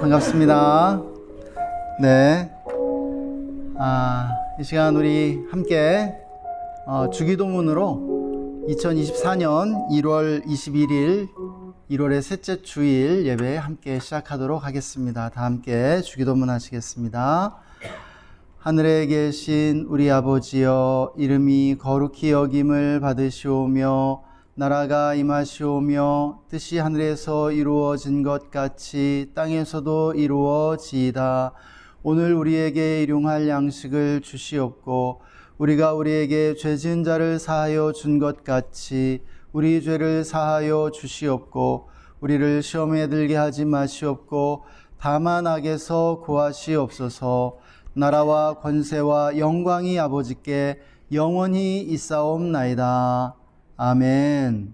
반갑습니다. 네. 이 시간 우리 함께 주기도문으로 2024년 1월 21일 1월의 셋째 주일 예배 함께 시작하도록 하겠습니다. 다 함께 주기도문 하시겠습니다. 하늘에 계신 우리 아버지여, 이름이 거룩히 여김을 받으시오며 나라가 임하시오며 뜻이 하늘에서 이루어진 것 같이 땅에서도 이루어지이다. 오늘 우리에게 일용할 양식을 주시옵고 우리가 우리에게 죄 지은 자를 사하여 준 것 같이 우리 죄를 사하여 주시옵고 우리를 시험에 들게 하지 마시옵고 다만 악에서 구하시옵소서. 나라와 권세와 영광이 아버지께 영원히 있사옵나이다. 아멘.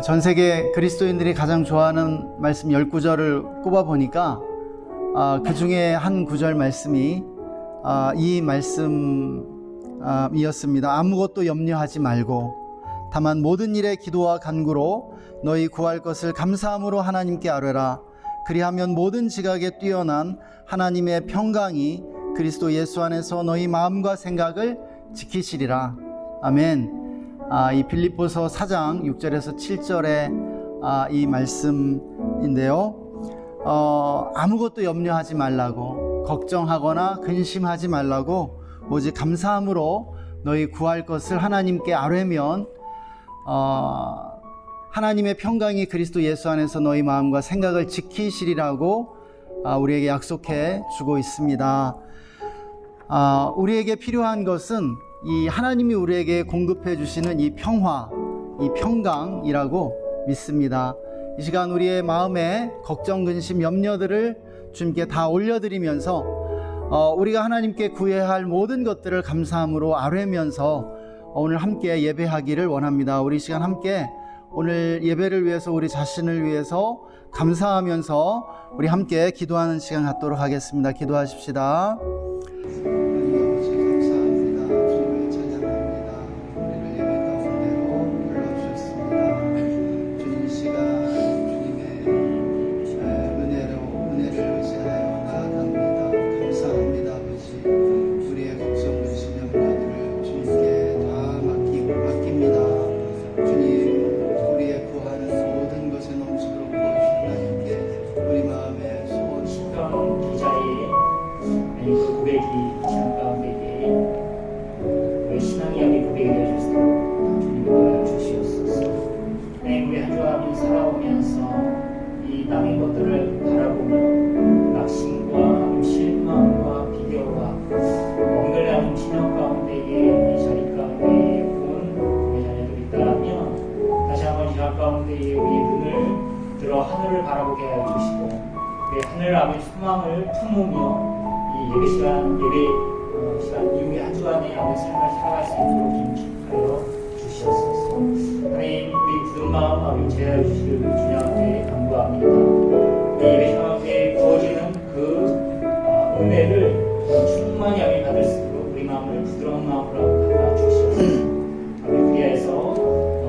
전 세계 그리스도인들이 가장 좋아하는 말씀 10구절을 꼽아보니까 그 중에 한 구절 말씀이 이 말씀이었습니다. 아무것도 염려하지 말고 다만 모든 일에 기도와 간구로 너희 구할 것을 감사함으로 하나님께 아뢰라. 그리하면 모든 지각에 뛰어난 하나님의 평강이 그리스도 예수 안에서 너희 마음과 생각을 지키시리라. 아멘. 이 빌립보서 4장 6절에서 7절의 이 말씀인데요. 아무것도 염려하지 말라고, 걱정하거나 근심하지 말라고 오직 감사함으로 너희 구할 것을 하나님께 아뢰면 하나님의 평강이 그리스도 예수 안에서 너희 마음과 생각을 지키시리라고 우리에게 약속해 주고 있습니다. 우리에게 필요한 것은 이 하나님이 우리에게 공급해 주시는 이 평화, 이 평강이라고 믿습니다. 이 시간 우리의 마음에 걱정, 근심, 염려들을 주님께 다 올려드리면서 우리가 하나님께 구해야 할 모든 것들을 감사함으로 아뢰면서 오늘 함께 예배하기를 원합니다. 우리 시간 함께 오늘 예배를 위해서, 우리 자신을 위해서 감사하면서 우리 함께 기도하는 시간 갖도록 하겠습니다. 기도하십시다. 하늘을 바라보게 하여 주시고 우리 하늘 아버지 소망을 품으며 이 예배 시간 이후에 한 주간의 아버지 삶을 살아갈 수 있도록 인도하여 주시옵소서. 하나님, 우리 굳은 마음 아버지 제하여 주시길 주님께 간구합니다. 이 예배 시간 가운데 부어지는 그 은혜를 충만히 아버지 받을 수 있도록 우리 마음을 부드러운 마음으로 담아 주시옵소서. 아버지 그리하여서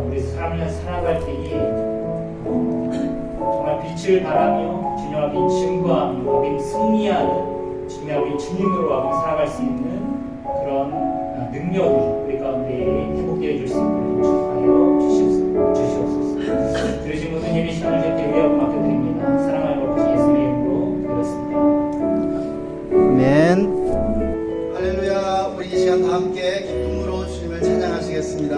우리 삶을 살아갈 때에 빛을 바라며 주님 앞에 증거하며 아버지 승리하는 주님 앞에 주님으로 아버지 살아갈 수 있는 그런 능력이 우리 가운데 회복되어 줄 수 있도록 축복하여 주시옵소서. 들으신 모든 예배 시간을 주께 위하여 맡겨드립니다. 사랑하는 아버지 예수님의 이름으로 드렸습니다. 아멘. 할렐루야. 우리 이 시간 다 함께 기쁨으로 주님을 찬양하시겠습니다.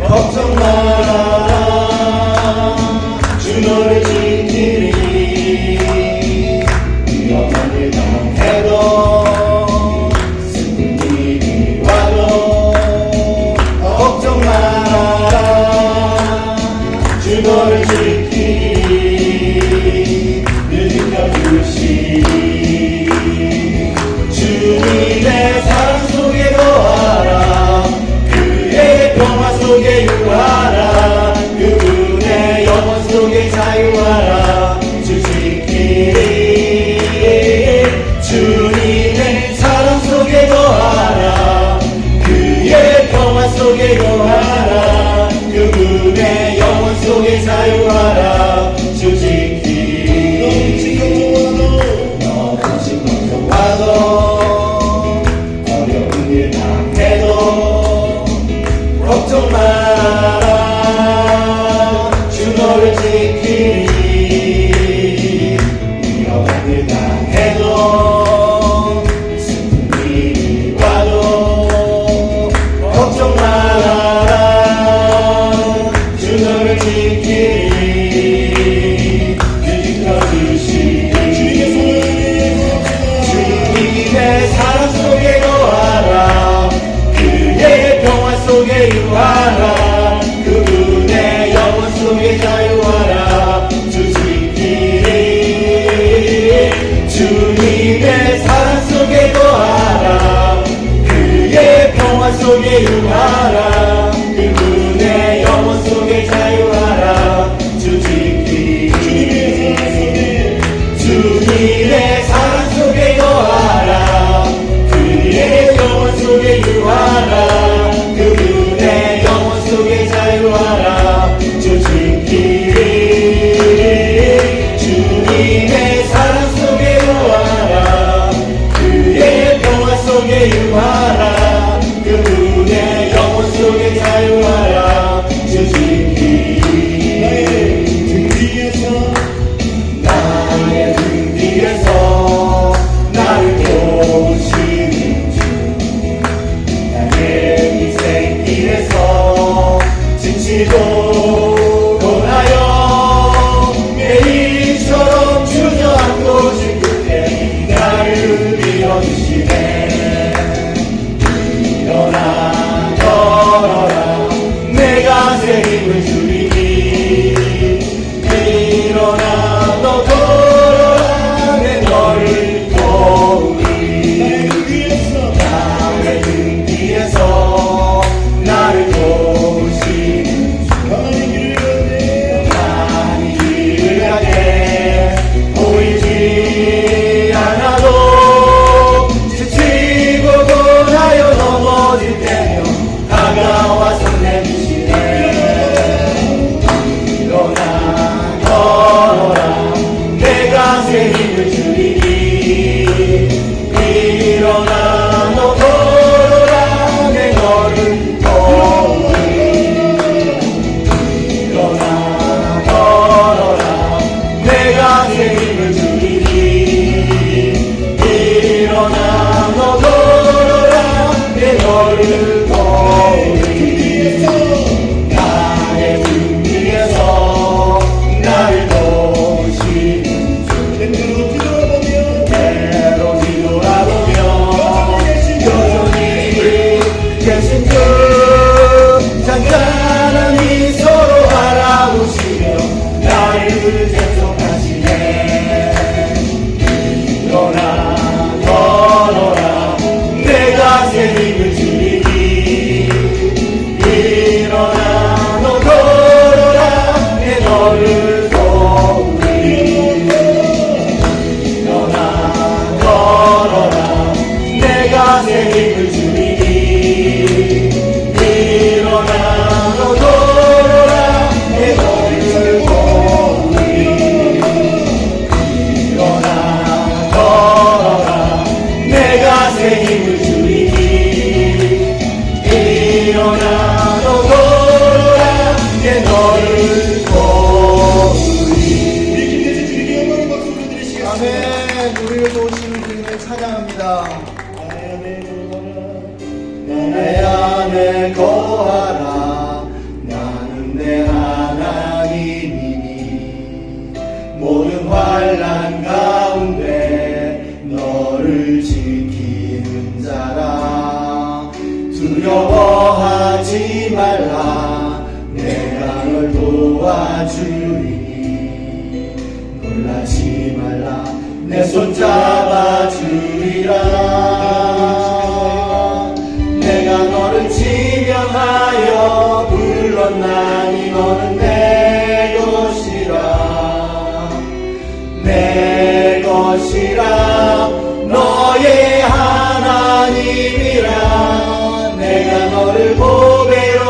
걱정 말아라 주 너를 지키리 위험한 일 당해도 위로하라. 그분의 영혼 속에 자유하라. 주 지키리. 너무 걱정와도 어려운 일 당해도 걱정 마라. 주 너를 지키리. 위험한 일 당해도 슬픈 일이 와도 걱정 마라. 주 너를 지키리. 지켜주시리. 주님의 사랑 속에 거하라. 그의 평화 속에 유하라. 그분의 영혼 속에 자유하라. 주 지키리. 주님의 사랑 속에 거하라. 그의 평화 속에 유하라. 그분의 영혼 속에 자유하라. 주 지키리. 주님의 사랑 속에 거하라. 그의 영혼 속에 유하라. 그분의 영혼 속에 자유하라. 주 지키리. 주님의 사랑 속에 거하라. 그의 평화 속에 유하라. 그분의 영혼 속에 자유하라. 주 지키리. 나의 등 뒤에서 나를 도우시는 주. 나의 인생길에서 지치고 떠나요. 매일처럼 주저앉고 싶을 때 나를 밀어주시네. 일어나 걸어라. 내가 새 힘을 주리니. 일어나 너 걸어라. 내 너를 도우리. 나의 등 뒤에서 나를 도우시는 주. 가만히 길을 가게 보이지 않아도 지치고 고나여 넘어질 때면 다가와서 내주시네. 일어나 걸어라. 내가 새 힘을 주리니. 일어나 너 걸어라. 내 너를 도우리. 일어나 걸어라. 내가 새 힘을 주리니. 일어나 너 걸어라. 내 너를 도우리. 나의 등 뒤에서 나를 도우시는 주. 때로 뒤돌아보며 여전히 계신 주. 잔잔한 미소로 바라보시며 나를 재촉하시네. 일어나 걸어라. 내가 새 힘을 주리니. 일어나 너 걸어라. 내 너를 도우리. 일어나 걸어라. 내가 새 힘을 주리니. 일어나 너 걸어라. 내 너를 도우리. 일어나 걸어라. 내가 새 힘을 주리니. 일어나 너 걸어라. 내 너를 도우리. 아멘. 우리를 도우시는 주님을 찬양합니다. 내 안에 거하라. 나는 내 하나님이니. 모든 환난 가운데 너를 지키는 자라. 두려워하지 말라. 내가 널 도와주리니. 놀라지 말라. 내 손 잡아주리라. 내가 너를 지명하여 불렀나니 너는 내 것이라. 내 것이라. 너의 하나님이라. 내가 너를 보배로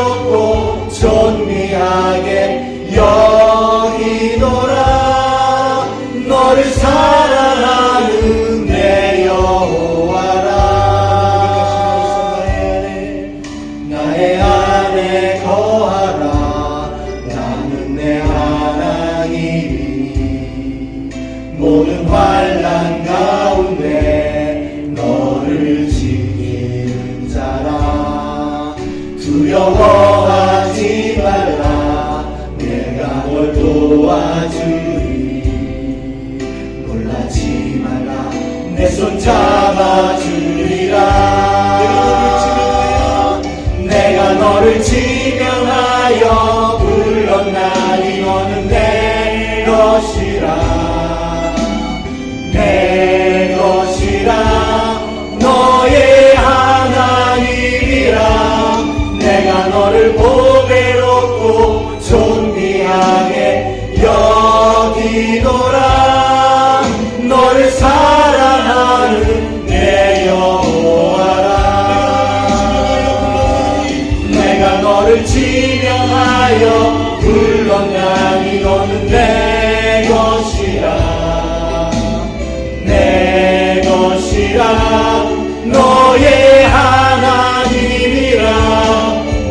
너의 하나님이라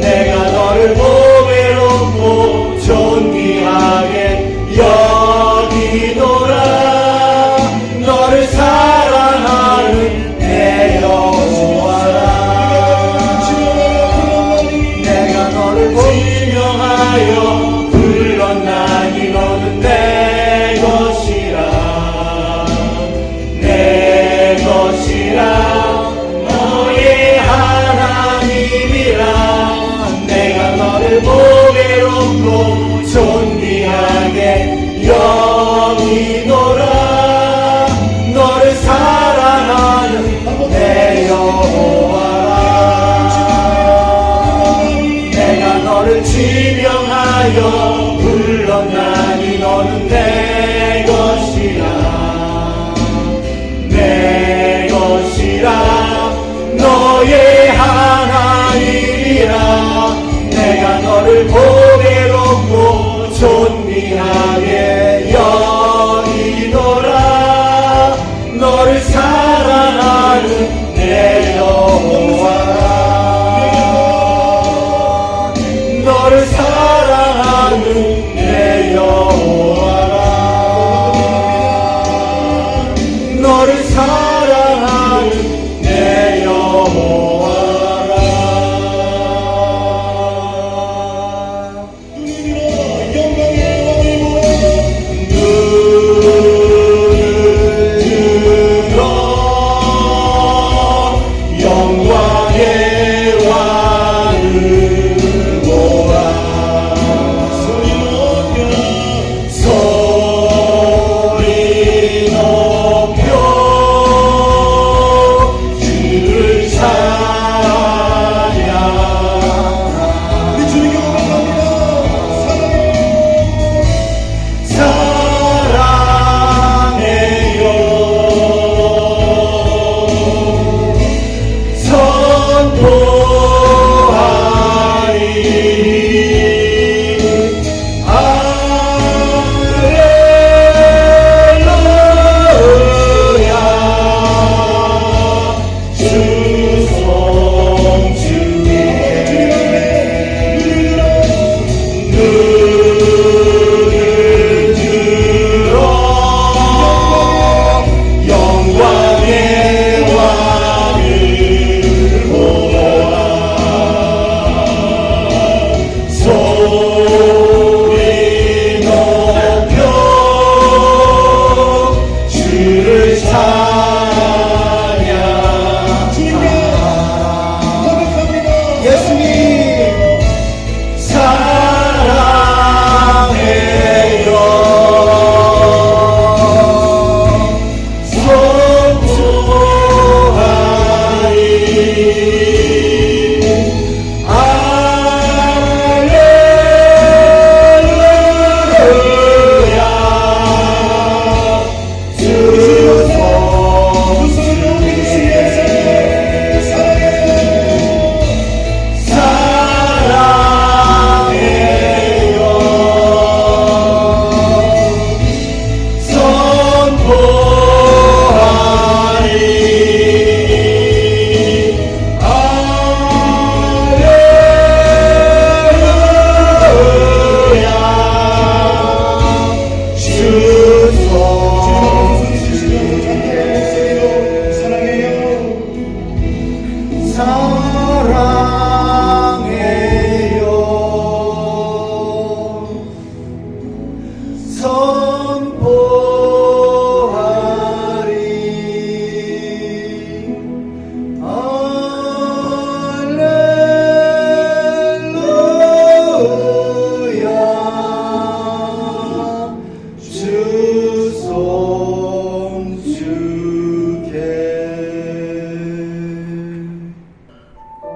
내가 너를 보배롭고 존귀하게 여기노라 너를 사랑하는 내 여호와라 내가 너를 지명하여 불렀나니 너는 내 것이라 내 것이라 너의 하나님이라 내가 너를 보배롭고 존귀하게 여기노라 너를 사랑하는 내 여호와라 내가 너를 지명하여 불렀나니 너는 내 것이라 내 것이라 너의 하나님이라 내가 너를 보배롭고 존귀하게 여기노라 너를 사랑하는 내 여호와라 너를 사랑하는 내 여호와라 너를 사랑하는 내 여호와라 눈을 들어 영광의 왕을 보라 소리 높여 주를 찬양하라 우리 주님께 사랑해요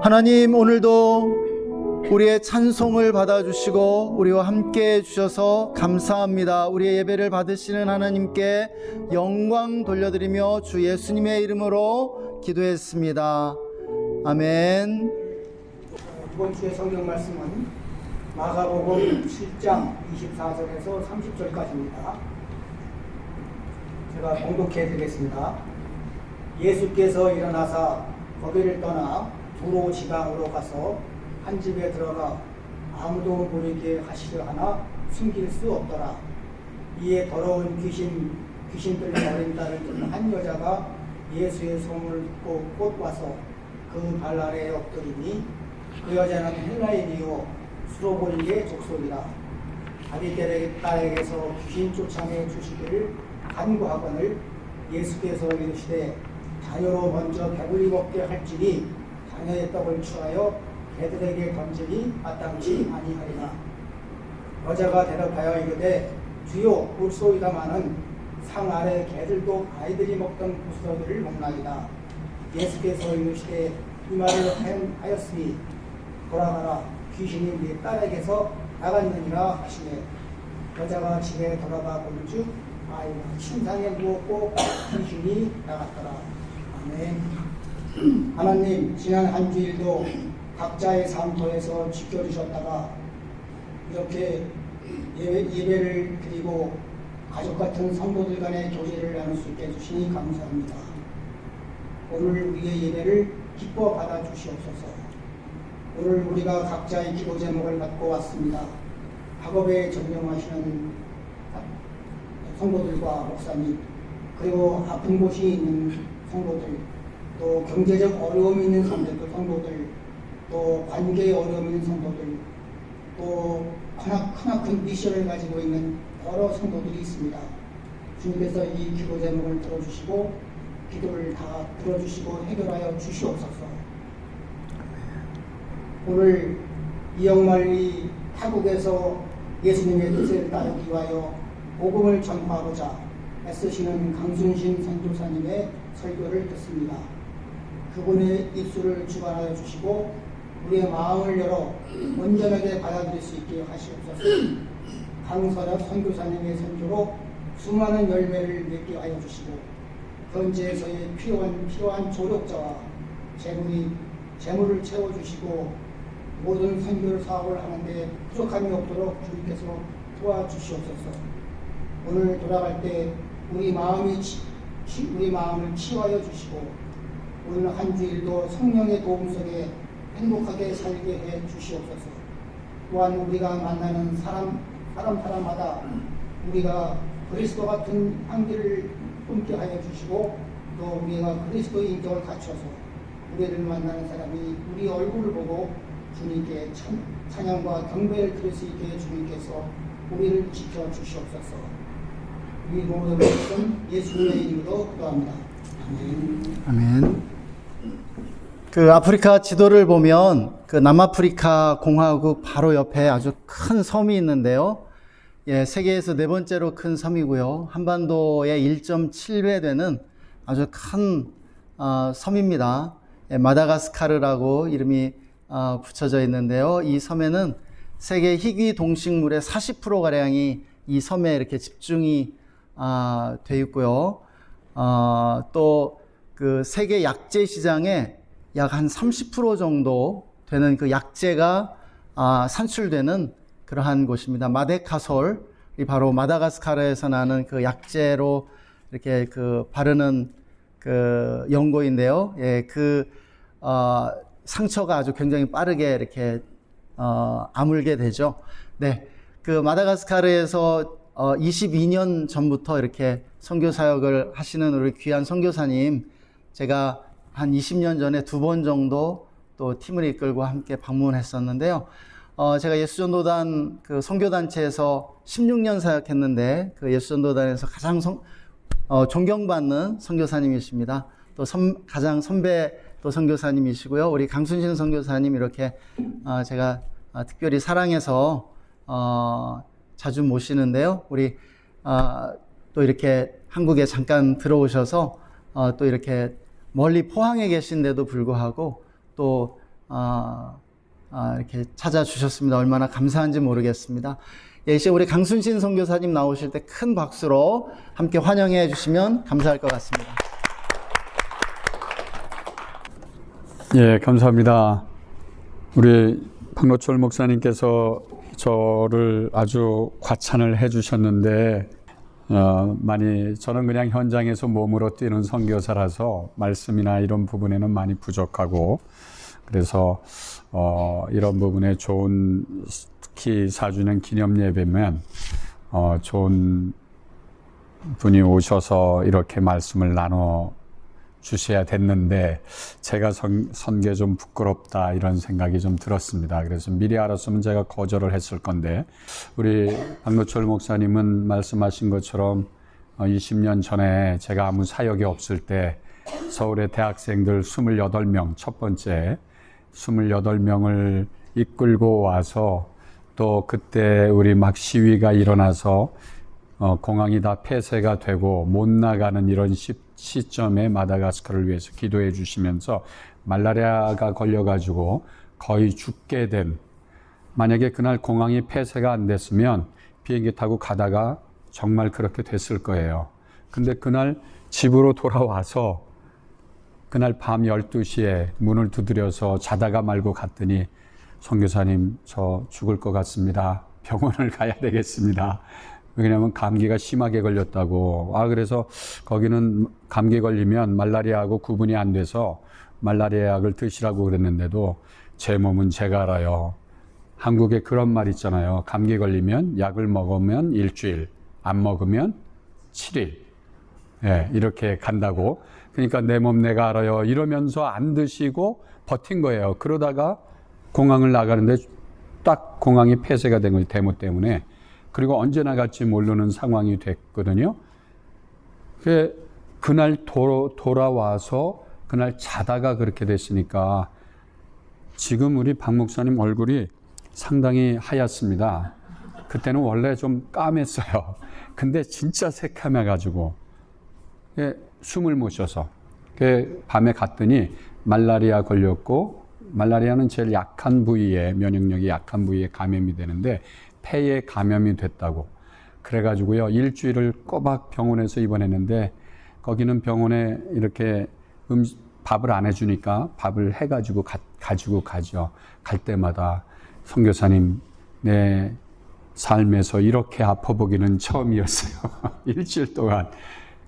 하나님, 오늘도 우리의 찬송을 받아주시고 우리와 함께 해주셔서 감사합니다. 우리의 예배를 받으시는 하나님께 영광 돌려드리며 주 예수님의 이름으로 기도했습니다. 아멘. 이번 주의 성경 말씀은 마가복음 7장 24절에서 30절까지입니다. 제가 봉독해 드리겠습니다. 예수께서 일어나사 거기를 떠나 두로 지방으로 가서 한 집에 들어가 아무도 모르게 하시려 하나 숨길 수 없더라. 이에 더러운 귀신 들린 어린 딸을 둔 한 여자가 예수의 소문을 듣고 곧 와서 그 발 아래에 엎드리니 그 여자는 헬라인이요 수로보니의 족속이라. 자기 딸에게서 귀신 쫓아내 주시기를 간구하거늘 예수께서 이르시되 자녀로 먼저 배불리 먹게 할지니 자녀의 떡을 취하여 개들에게 던지니 마땅치 아니하리라. 여자가 대답하여 이르되 주여 옳소이다마는 상 아래 개들도 아이들이 먹던 부스러기를 먹나이다. 예수께서 이르시되 이 말을 하였으니 돌아가라. 귀신이 네 딸에게서 나갔느니라 하시되 여자가 집에 돌아가 본즉 아이가 침상에 누웠고 귀신이 나갔더라. 아멘. 하나님, 지난 한 주일도 각자의 삶터에서 지켜주셨다가 이렇게 예배를 드리고 가족 같은 성도들 간의 교제를 나눌 수 있게 해주시니 감사합니다. 오늘 우리의 예배를 기뻐 받아주시옵소서. 오늘 우리가 각자의 기도 제목을 갖고 왔습니다. 학업에 전념하시는 성도들과 목사님, 그리고 아픈 곳이 있는 성도들, 또 경제적 어려움이 있는 성도들, 또 관계에 어려움이 있는 성도들, 또 크나큰 미션을 가지고 있는 여러 성도들이 있습니다. 주님께서 이 기도 제목을 들어주시고 기도를 다 들어주시고 해결하여 주시옵소서. 오늘 이영만리 타국에서 예수님의 뜻을 따르기 위하여 복음을 전파하고자 애쓰시는 강순신 선교사님의 설교를 듣습니다. 그분의 입술을 주관하여 주시고 우리의 마음을 열어 온전하게 받아들일 수 있게 하시옵소서. 강선엽 선교사님의 선교로 수많은 열매를 맺게 하여 주시고 현지에서의 필요한 조력자와 재물을 채워주시고 모든 선교 사업을 하는데 부족함이 없도록 주님께서 도와주시옵소서. 오늘 돌아갈 때 우리 마음을 치유하여 주시고 오늘 한 주일도 성령의 도움 속에 행복하게 살게 해 주시옵소서. 또한 우리가 만나는 사람마다 우리가 그리스도 같은 향기를 품게 하여 주시고 또 우리가 그리스도의 인격을 갖춰서 우리를 만나는 사람이 우리 얼굴을 보고 주님께 찬양과 경배를 드릴 수 있게 주님께서 우리를 지켜 주시옵소서. 우리 모든 것은 예수님의 이름으로 기도합니다. 아멘. 아멘. 그 아프리카 지도를 보면 그 남아프리카 공화국 바로 옆에 아주 큰 섬이 있는데요. 예, 세계에서 네 번째로 큰 섬이고요. 한반도의 1.7배 되는 아주 큰 섬입니다. 예, 마다가스카르라고 이름이 붙여져 있는데요. 이 섬에는 세계 희귀 동식물의 40%가량이 이 섬에 이렇게 집중이 돼 있고요. 또 그 세계 약재 시장에 약 한 30% 정도 되는 그 약재가 산출되는 그러한 곳입니다. 마데카솔이 바로 마다가스카르에서 나는 그 약재로 이렇게 그 바르는 그 연고인데요. 예, 상처가 아주 굉장히 빠르게 이렇게 아물게 되죠. 네, 그 마다가스카르에서 22년 전부터 이렇게 선교 사역을 하시는 우리 귀한 선교사님, 제가 한 20년 전에 2번 정도 또 팀을 이끌고 함께 방문했었는데요. 제가 예수전도단 그 선교단체에서 16년 사역했는데 그 예수전도단에서 가장 존경받는 선교사님이십니다. 또 가장 선배 또 선교사님이시고요. 우리 강순신 선교사님 이렇게 제가 특별히 사랑해서 자주 모시는데요. 우리 또 이렇게 한국에 잠깐 들어오셔서 또 이렇게 멀리 포항에 계신데도 불구하고 또 이렇게 찾아주셨습니다. 얼마나 감사한지 모르겠습니다. 예, 이제 우리 강순신 선교사님 나오실 때 큰 박수로 함께 환영해 주시면 감사할 것 같습니다. 예, 감사합니다. 우리 박노철 목사님께서 저를 아주 과찬을 해 주셨는데 많이 저는 그냥 현장에서 몸으로 뛰는 선교사라서 말씀이나 이런 부분에는 많이 부족하고 그래서 이런 부분에 좋은 특히 4주년 기념 예배면 좋은 분이 오셔서 이렇게 말씀을 나눠 주셔야 됐는데 제가 선교 좀 부끄럽다 이런 생각이 좀 들었습니다. 그래서 미리 알았으면 제가 거절을 했을 건데 우리 박노철 목사님은 말씀하신 것처럼 20년 전에 제가 아무 사역이 없을 때 서울의 대학생들 28명 첫 번째 28명을 이끌고 와서 또 그때 우리 막 시위가 일어나서 공항이 다 폐쇄가 되고 못 나가는 이런 시점에 마다가스카르를 위해서 기도해 주시면서 말라리아가 걸려가지고 거의 죽게 된 만약에 그날 공항이 폐쇄가 안 됐으면 비행기 타고 가다가 정말 그렇게 됐을 거예요. 근데 그날 집으로 돌아와서 그날 밤 12시에 문을 두드려서 자다가 말고 갔더니 선교사님 저 죽을 것 같습니다. 병원을 가야 되겠습니다. 왜냐하면 감기가 심하게 걸렸다고. 그래서 거기는 감기 걸리면 말라리아하고 구분이 안 돼서 말라리아 약을 드시라고 그랬는데도 제 몸은 제가 알아요. 한국에 그런 말 있잖아요. 감기 걸리면 약을 먹으면 일주일, 안 먹으면 7일. 예, 이렇게 간다고. 그러니까 내 몸 내가 알아요. 이러면서 안 드시고 버틴 거예요. 그러다가 공항을 나가는데 딱 공항이 폐쇄가 된 거예요. 데모 때문에. 그리고 언제 나갈지 모르는 상황이 됐거든요. 그날 돌아와서 그날 자다가 그렇게 됐으니까 지금 우리 박 목사님 얼굴이 상당히 하얗습니다. 그때는 원래 좀 까맸어요. 근데 진짜 새카매가지고 숨을 못 쉬어서 밤에 갔더니 말라리아 걸렸고 말라리아는 제일 약한 부위에 면역력이 약한 부위에 감염이 되는데 폐에 감염이 됐다고. 그래가지고요, 일주일을 꼬박 병원에서 입원했는데, 거기는 병원에 이렇게 밥을 안 해주니까 밥을 해가지고 가지고 가죠. 갈 때마다 선교사님, 내 삶에서 이렇게 아파보기는 처음이었어요. 일주일 동안.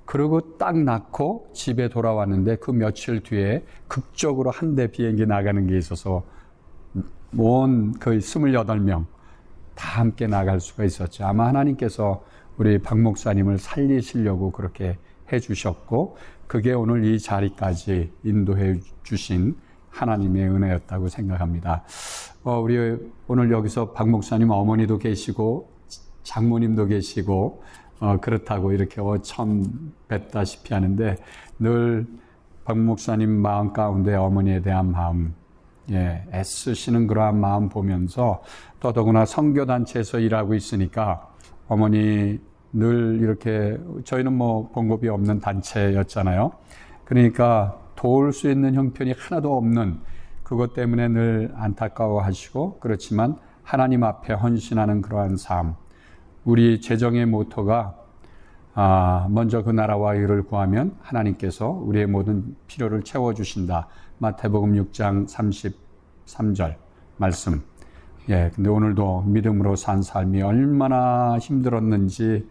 그리고 딱 낳고 집에 돌아왔는데 그 며칠 뒤에 극적으로 한 대 비행기 나가는 게 있어서 거의 28명 다 함께 나갈 수가 있었죠. 아마 하나님께서 우리 박 목사님을 살리시려고 그렇게 해주셨고 그게 오늘 이 자리까지 인도해 주신 하나님의 은혜였다고 생각합니다. 우리 오늘 여기서 박 목사님 어머니도 계시고 장모님도 계시고 그렇다고 이렇게 처음 뵙다시피 하는데 늘 박 목사님 마음 가운데 어머니에 대한 마음, 애쓰시는 그러한 마음 보면서 더더구나 선교단체에서 일하고 있으니까 어머니 늘 이렇게 저희는 봉급이 없는 단체였잖아요. 그러니까 도울 수 있는 형편이 하나도 없는 그것 때문에 늘 안타까워하시고 그렇지만 하나님 앞에 헌신하는 그러한 삶. 우리 재정의 모토가 먼저 그 나라와 의를 구하면 하나님께서 우리의 모든 필요를 채워주신다. 마태복음 6장 33절 말씀. 근데 오늘도 믿음으로 산 삶이 얼마나 힘들었는지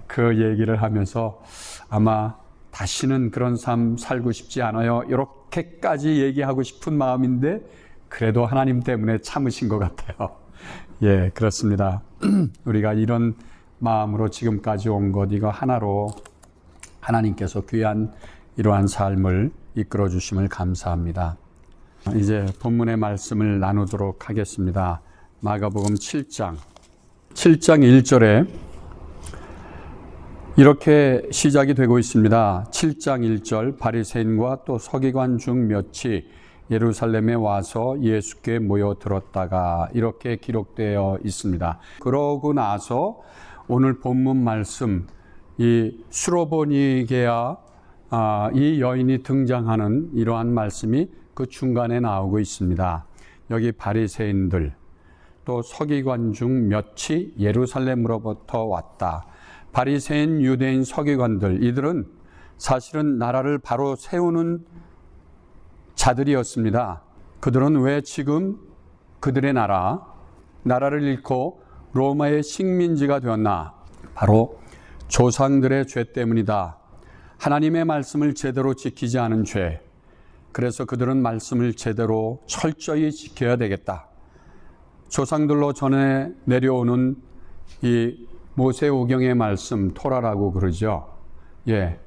그 얘기를 하면서 아마 다시는 그런 삶 살고 싶지 않아요. 이렇게까지 얘기하고 싶은 마음인데 그래도 하나님 때문에 참으신 것 같아요. 그렇습니다. 우리가 이런 마음으로 지금까지 온 것 이거 하나로 하나님께서 귀한 이러한 삶을 이끌어 주심을 감사합니다. 이제 본문의 말씀을 나누도록 하겠습니다. 마가복음 7장 1절에 이렇게 시작이 되고 있습니다. 7장 1절 바리새인과 또 서기관 중 몇이 예루살렘에 와서 예수께 모여들었다가 이렇게 기록되어 있습니다. 그러고 나서 오늘 본문 말씀 이 수로보니게야 이 여인이 등장하는 이러한 말씀이 그 중간에 나오고 있습니다. 여기 바리새인들 또 서기관 중 몇이 예루살렘으로부터 왔다. 바리새인, 유대인, 서기관들 이들은 사실은 나라를 바로 세우는 자들이었습니다. 그들은 왜 지금 그들의 나라를 잃고 로마의 식민지가 되었나? 바로 조상들의 죄 때문이다. 하나님의 말씀을 제대로 지키지 않은 죄. 그래서 그들은 말씀을 제대로 철저히 지켜야 되겠다. 조상들로 전해 내려오는 이 모세오경의 말씀, 토라라고 그러죠. 예.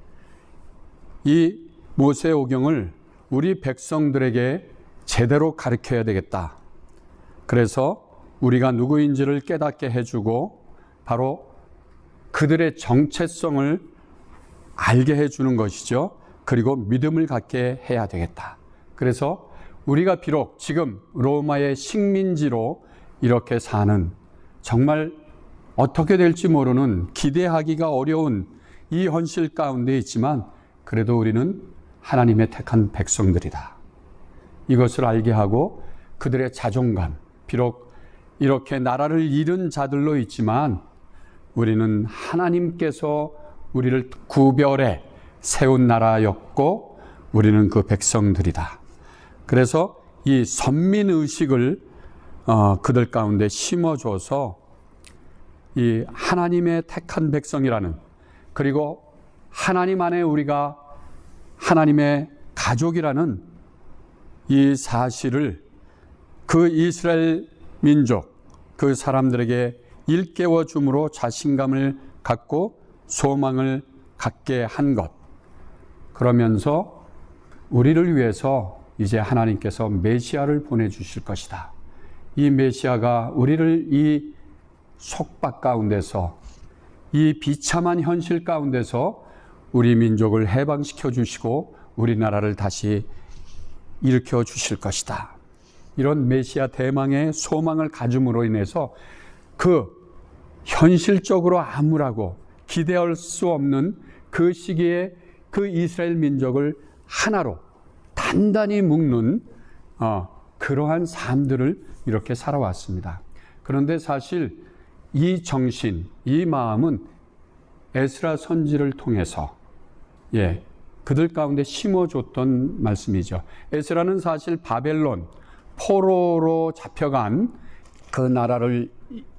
이 모세오경을 우리 백성들에게 제대로 가르쳐야 되겠다. 그래서 우리가 누구인지를 깨닫게 해주고 바로 그들의 정체성을 알게 해주는 것이죠. 그리고 믿음을 갖게 해야 되겠다. 그래서 우리가 비록 지금 로마의 식민지로 이렇게 사는 정말 어떻게 될지 모르는 기대하기가 어려운 이 현실 가운데 있지만 그래도 우리는 하나님의 택한 백성들이다. 이것을 알게 하고 그들의 자존감, 비록 이렇게 나라를 잃은 자들로 있지만 우리는 하나님께서 우리를 구별해 세운 나라였고 우리는 그 백성들이다. 그래서 이 선민의식을 그들 가운데 심어줘서 이 하나님의 택한 백성이라는, 그리고 하나님 안에 우리가 하나님의 가족이라는 이 사실을 그 이스라엘 민족, 그 사람들에게 일깨워 줌으로 자신감을 갖고 소망을 갖게 한 것. 그러면서 우리를 위해서 이제 하나님께서 메시아를 보내주실 것이다. 이 메시아가 우리를 이 속박 가운데서, 이 비참한 현실 가운데서 우리 민족을 해방시켜 주시고 우리나라를 다시 일으켜 주실 것이다. 이런 메시아 대망의 소망을 가짐으로 인해서 그 현실적으로 암울하고 기대할 수 없는 그 시기에 그 이스라엘 민족을 하나로 단단히 묶는 그러한 삶들을 이렇게 살아왔습니다. 그런데 사실 이 정신, 이 마음은 에스라 선지를 통해서 그들 가운데 심어줬던 말씀이죠. 에스라는 사실 바벨론, 포로로 잡혀간 그 나라를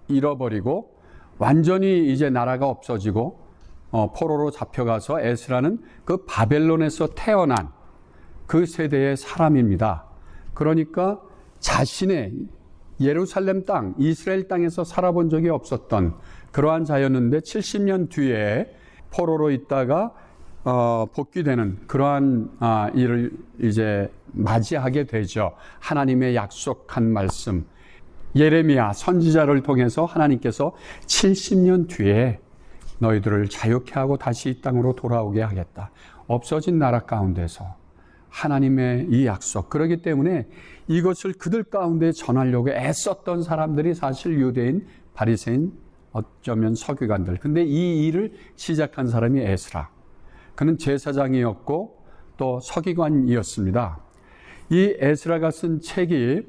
잃어버리고 완전히 이제 나라가 없어지고 포로로 잡혀가서 에스라는 그 바벨론에서 태어난 그 세대의 사람입니다. 그러니까 자신의 예루살렘 땅, 이스라엘 땅에서 살아본 적이 없었던 그러한 자였는데 70년 뒤에 포로로 있다가 복귀되는 그러한 일을 이제 맞이하게 되죠. 하나님의 약속한 말씀, 예레미야 선지자를 통해서 하나님께서 70년 뒤에 너희들을 자유케 하고 다시 이 땅으로 돌아오게 하겠다. 없어진 나라 가운데서 하나님의 이 약속. 그렇기 때문에 이것을 그들 가운데 전하려고 애썼던 사람들이 사실 유대인, 바리새인, 어쩌면 서기관들. 근데 이 일을 시작한 사람이 에스라. 그는 제사장이었고 또 서기관이었습니다. 이 에스라가 쓴 책이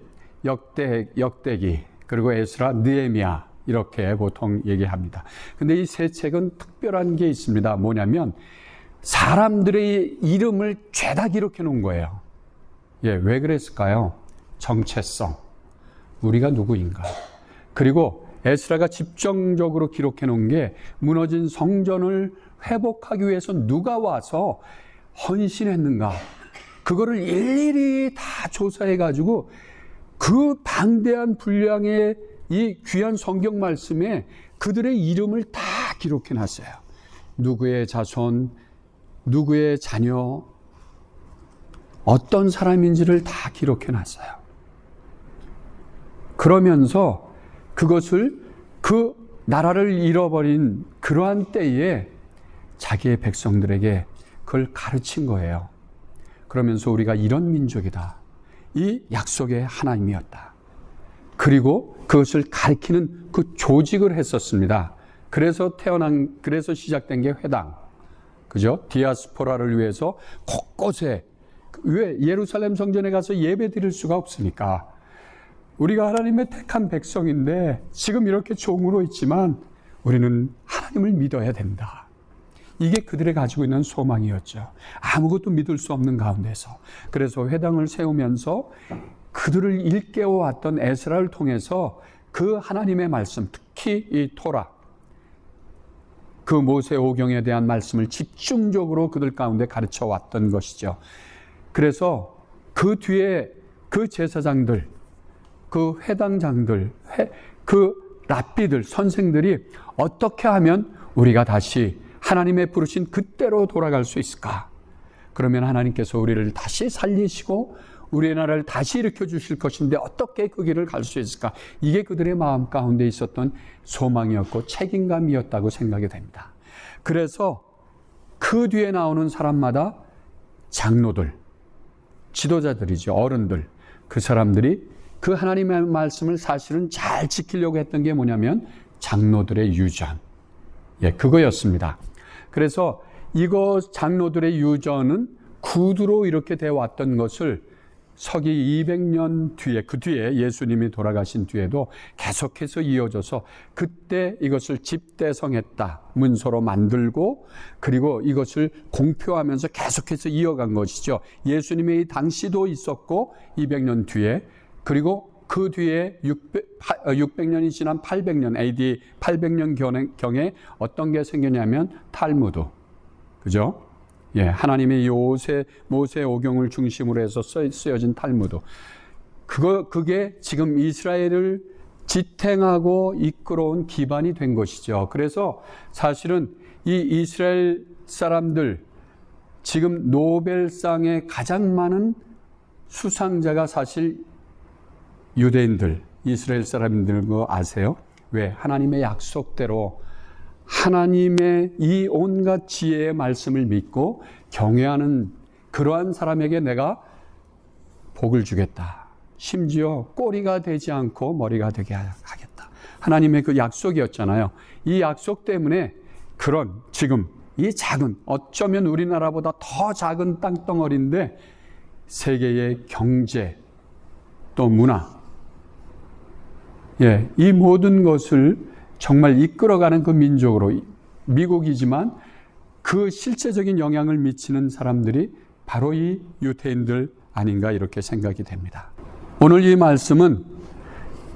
역대기, 그리고 에스라, 느헤미야 이렇게 보통 얘기합니다. 근데 이 세 책은 특별한 게 있습니다. 뭐냐면 사람들의 이름을 죄다 기록해 놓은 거예요. 왜 그랬을까요? 정체성, 우리가 누구인가. 그리고 에스라가 집중적으로 기록해 놓은 게 무너진 성전을 회복하기 위해서 누가 와서 헌신했는가. 그거를 일일이 다 조사해 가지고 그 방대한 분량의 이 귀한 성경 말씀에 그들의 이름을 다 기록해 놨어요. 누구의 자손, 누구의 자녀, 어떤 사람인지를 다 기록해 놨어요. 그러면서 그것을 그 나라를 잃어버린 그러한 때에 자기의 백성들에게 그걸 가르친 거예요. 그러면서 우리가 이런 민족이다. 이 약속의 하나님이었다. 그리고 그것을 가리키는 그 조직을 했었습니다. 그래서 시작된 게 회당. 그죠? 디아스포라를 위해서 곳곳에, 왜 예루살렘 성전에 가서 예배 드릴 수가 없으니까. 우리가 하나님의 택한 백성인데 지금 이렇게 종으로 있지만 우리는 하나님을 믿어야 된다. 이게 그들이 가지고 있는 소망이었죠. 아무것도 믿을 수 없는 가운데서. 그래서 회당을 세우면서 그들을 일깨워왔던 에스라를 통해서 그 하나님의 말씀, 특히 이 토라, 그 모세 오경에 대한 말씀을 집중적으로 그들 가운데 가르쳐 왔던 것이죠. 그래서 그 뒤에 그 제사장들, 그 회당장들, 그 랍비들, 선생들이 어떻게 하면 우리가 다시 하나님의 부르신 그때로 돌아갈 수 있을까? 그러면 하나님께서 우리를 다시 살리시고 우리의 나라를 다시 일으켜 주실 것인데 어떻게 그 길을 갈 수 있을까? 이게 그들의 마음 가운데 있었던 소망이었고 책임감이었다고 생각이 됩니다. 그래서 그 뒤에 나오는 사람마다 장로들, 지도자들이죠. 어른들. 그 사람들이 그 하나님의 말씀을 사실은 잘 지키려고 했던 게 뭐냐면 장로들의 유전. 그거였습니다. 그래서 이거 장로들의 유전은 구두로 이렇게 되어 왔던 것을 서기 200년 뒤에, 그 뒤에 예수님이 돌아가신 뒤에도 계속해서 이어져서 그때 이것을 집대성했다. 문서로 만들고 그리고 이것을 공표하면서 계속해서 이어간 것이죠. 예수님의 당시도 있었고 200년 뒤에, 그리고 그 뒤에 600년이 지난 800년, AD 800년 경에 어떤 게 생겼냐면 탈무드. 그죠? 하나님의 모세 오경을 중심으로 해서 쓰여진 탈무드. 그게 지금 이스라엘을 지탱하고 이끌어온 기반이 된 것이죠. 그래서 사실은 이 이스라엘 사람들, 지금 노벨상에 가장 많은 수상자가 사실 유대인들, 이스라엘 사람들인 거 아세요? 왜? 하나님의 약속대로 하나님의 이 온갖 지혜의 말씀을 믿고 경외하는 그러한 사람에게 내가 복을 주겠다. 심지어 꼬리가 되지 않고 머리가 되게 하겠다. 하나님의 그 약속이었잖아요. 이 약속 때문에 그런 지금 이 작은, 어쩌면 우리나라보다 더 작은 땅덩어리인데 세계의 경제 또 문화, 이 모든 것을 정말 이끌어가는 그 민족으로, 미국이지만 그 실제적인 영향을 미치는 사람들이 바로 이 유대인들 아닌가 이렇게 생각이 됩니다. 오늘 이 말씀은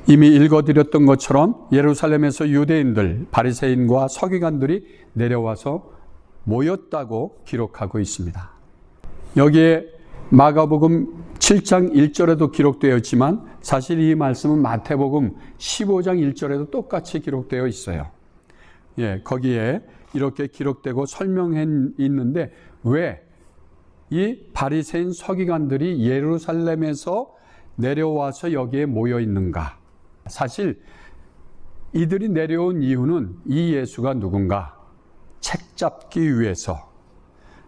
이미 읽어드렸던 것처럼 예루살렘에서 유대인들, 바리새인과 서기관들이 내려와서 모였다고 기록하고 있습니다. 여기에 마가복음 7장 1절에도 기록되어 있지만 사실 이 말씀은 마태복음 15장 1절에도 똑같이 기록되어 있어요. 거기에 이렇게 기록되고 설명해 있는데 왜 이 바리새인 서기관들이 예루살렘에서 내려와서 여기에 모여 있는가? 사실 이들이 내려온 이유는 이 예수가 누군가 책잡기 위해서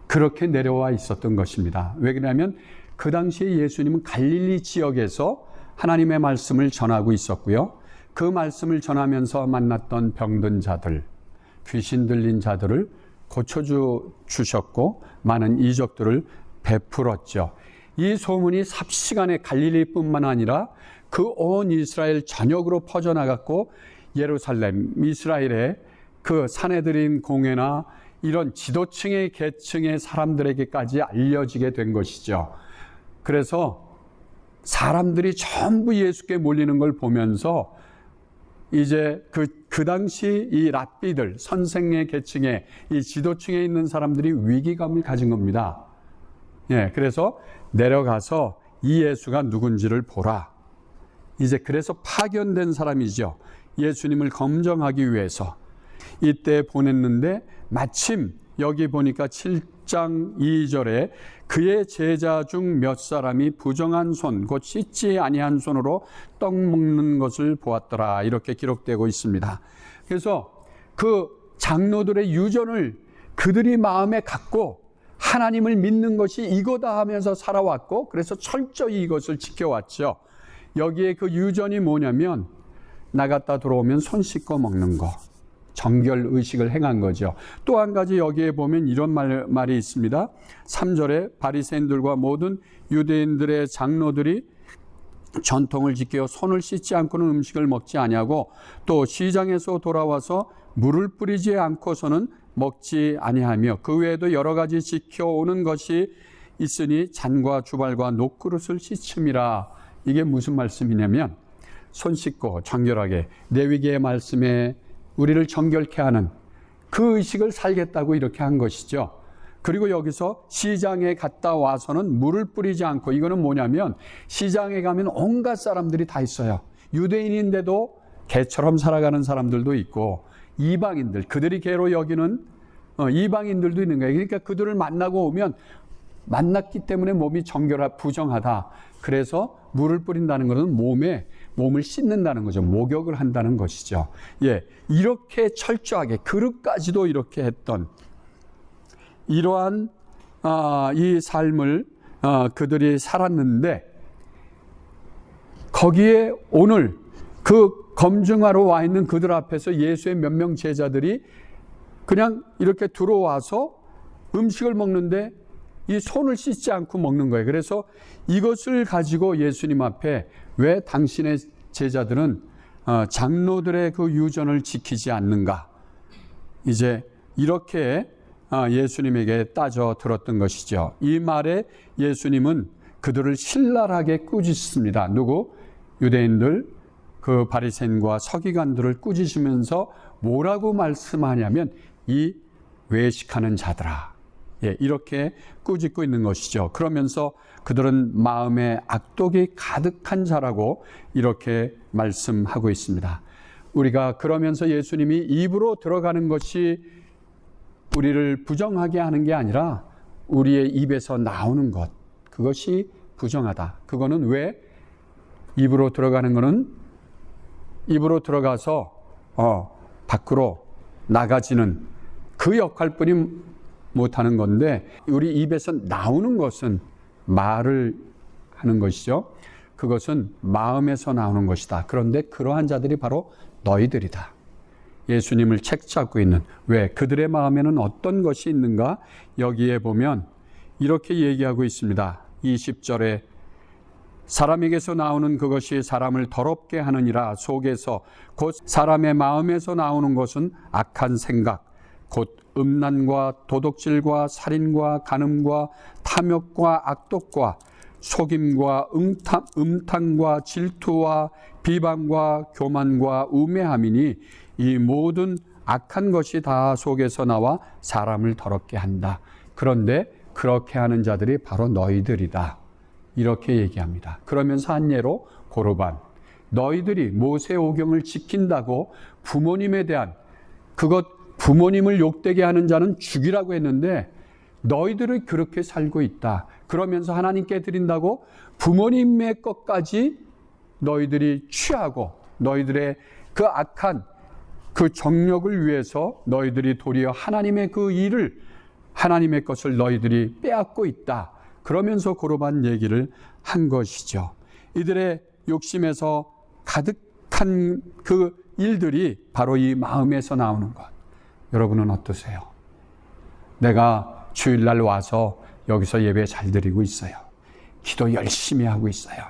그렇게 내려와 있었던 것입니다. 왜 그러냐면 그 당시에 예수님은 갈릴리 지역에서 하나님의 말씀을 전하고 있었고요. 그 말씀을 전하면서 만났던 병든 자들, 귀신 들린 자들을 고쳐주셨고 많은 이적들을 베풀었죠. 이 소문이 삽시간에 갈릴리뿐만 아니라 그 온 이스라엘 전역으로 퍼져나갔고 예루살렘, 이스라엘의 그 사내들인 공회나 이런 지도층의 계층의 사람들에게까지 알려지게 된 것이죠. 그래서 사람들이 전부 예수께 몰리는 걸 보면서 이제 그 당시 이 랍비들, 선생의 계층에 이 지도층에 있는 사람들이 위기감을 가진 겁니다. 그래서 내려가서 이 예수가 누군지를 보라. 이제 그래서 파견된 사람이죠. 예수님을 검증하기 위해서 이때 보냈는데 마침 여기 보니까 7장 2절에 그의 제자 중 몇 사람이 부정한 손, 곧 씻지 아니한 손으로 떡 먹는 것을 보았더라. 이렇게 기록되고 있습니다. 그래서 그 장로들의 유전을 그들이 마음에 갖고 하나님을 믿는 것이 이거다 하면서 살아왔고 그래서 철저히 이것을 지켜왔죠. 여기에 그 유전이 뭐냐면 나갔다 들어오면 손 씻고 먹는 거. 정결 의식을 행한 거죠. 또 한 가지 여기에 보면 이런 말이 있습니다. 3절에 바리새인들과 모든 유대인들의 장로들이 전통을 지켜 손을 씻지 않고는 음식을 먹지 아니하고 또 시장에서 돌아와서 물을 뿌리지 않고서는 먹지 아니하며 그 외에도 여러 가지 지켜오는 것이 있으니 잔과 주발과 녹그릇을 씻음이라. 이게 무슨 말씀이냐면 손 씻고 정결하게 레위기의 말씀에 우리를 정결케 하는 그 의식을 살겠다고 이렇게 한 것이죠. 그리고 여기서 시장에 갔다 와서는 물을 뿌리지 않고, 이거는 뭐냐면 시장에 가면 온갖 사람들이 다 있어요. 유대인인데도 개처럼 살아가는 사람들도 있고 이방인들, 그들이 개로 여기는 이방인들도 있는 거예요. 그러니까 그들을 만나고 오면 만났기 때문에 몸이 부정하다. 그래서 물을 뿌린다는 것은 몸을 씻는다는 거죠. 목욕을 한다는 것이죠. 예, 이렇게 철저하게 그릇까지도 이렇게 했던 이러한 이 삶을 그들이 살았는데, 거기에 오늘 그 검증하러 와 있는 그들 앞에서 예수의 몇 명 제자들이 그냥 이렇게 들어와서 음식을 먹는데 이 손을 씻지 않고 먹는 거예요. 그래서 이것을 가지고 예수님 앞에 왜 당신의 제자들은 장로들의 그 유전을 지키지 않는가, 이제 이렇게 예수님에게 따져 들었던 것이죠. 이 말에 예수님은 그들을 신랄하게 꾸짖습니다. 누구? 유대인들, 그 바리새인과 서기관들을 꾸짖으면서 뭐라고 말씀하냐면 이 외식하는 자들아. 예, 이렇게 꾸짖고 있는 것이죠. 그러면서 그들은 마음에 악독이 가득한 자라고 이렇게 말씀하고 있습니다. 우리가 그러면서 예수님이 입으로 들어가는 것이 우리를 부정하게 하는 게 아니라 우리의 입에서 나오는 것, 그것이 부정하다. 그거는 왜? 입으로 들어가는 거는 입으로 들어가서 밖으로 나가지는 그 역할뿐이 못하는 건데, 우리 입에서 나오는 것은 말을 하는 것이죠. 그것은 마음에서 나오는 것이다. 그런데 그러한 자들이 바로 너희들이다. 예수님을 책잡고 있는, 왜? 그들의 마음에는 어떤 것이 있는가? 여기에 보면 이렇게 얘기하고 있습니다. 20절에 사람에게서 나오는 그것이 사람을 더럽게 하느니라. 속에서 곧 사람의 마음에서 나오는 것은 악한 생각, 곧 음란과 도둑질과 살인과 간음과 탐욕과 악독과 속임과 음탕과 질투와 비방과 교만과 우매함이니 이 모든 악한 것이 다 속에서 나와 사람을 더럽게 한다. 그런데 그렇게 하는 자들이 바로 너희들이다. 이렇게 얘기합니다. 그러면서 한 예로 고르반, 너희들이 모세 오경을 지킨다고 부모님에 대한 부모님을 욕되게 하는 자는 죽이라고 했는데 너희들이 그렇게 살고 있다. 그러면서 하나님께 드린다고 부모님의 것까지 너희들이 취하고 너희들의 그 악한 그 정력을 위해서 너희들이 도리어 하나님의 그 일을, 하나님의 것을 너희들이 빼앗고 있다. 그러면서 고르반 얘기를 한 것이죠. 이들의 욕심에서 가득한 그 일들이 바로 이 마음에서 나오는 것. 여러분은 어떠세요? 내가 주일날 와서 여기서 예배 잘 드리고 있어요. 기도 열심히 하고 있어요.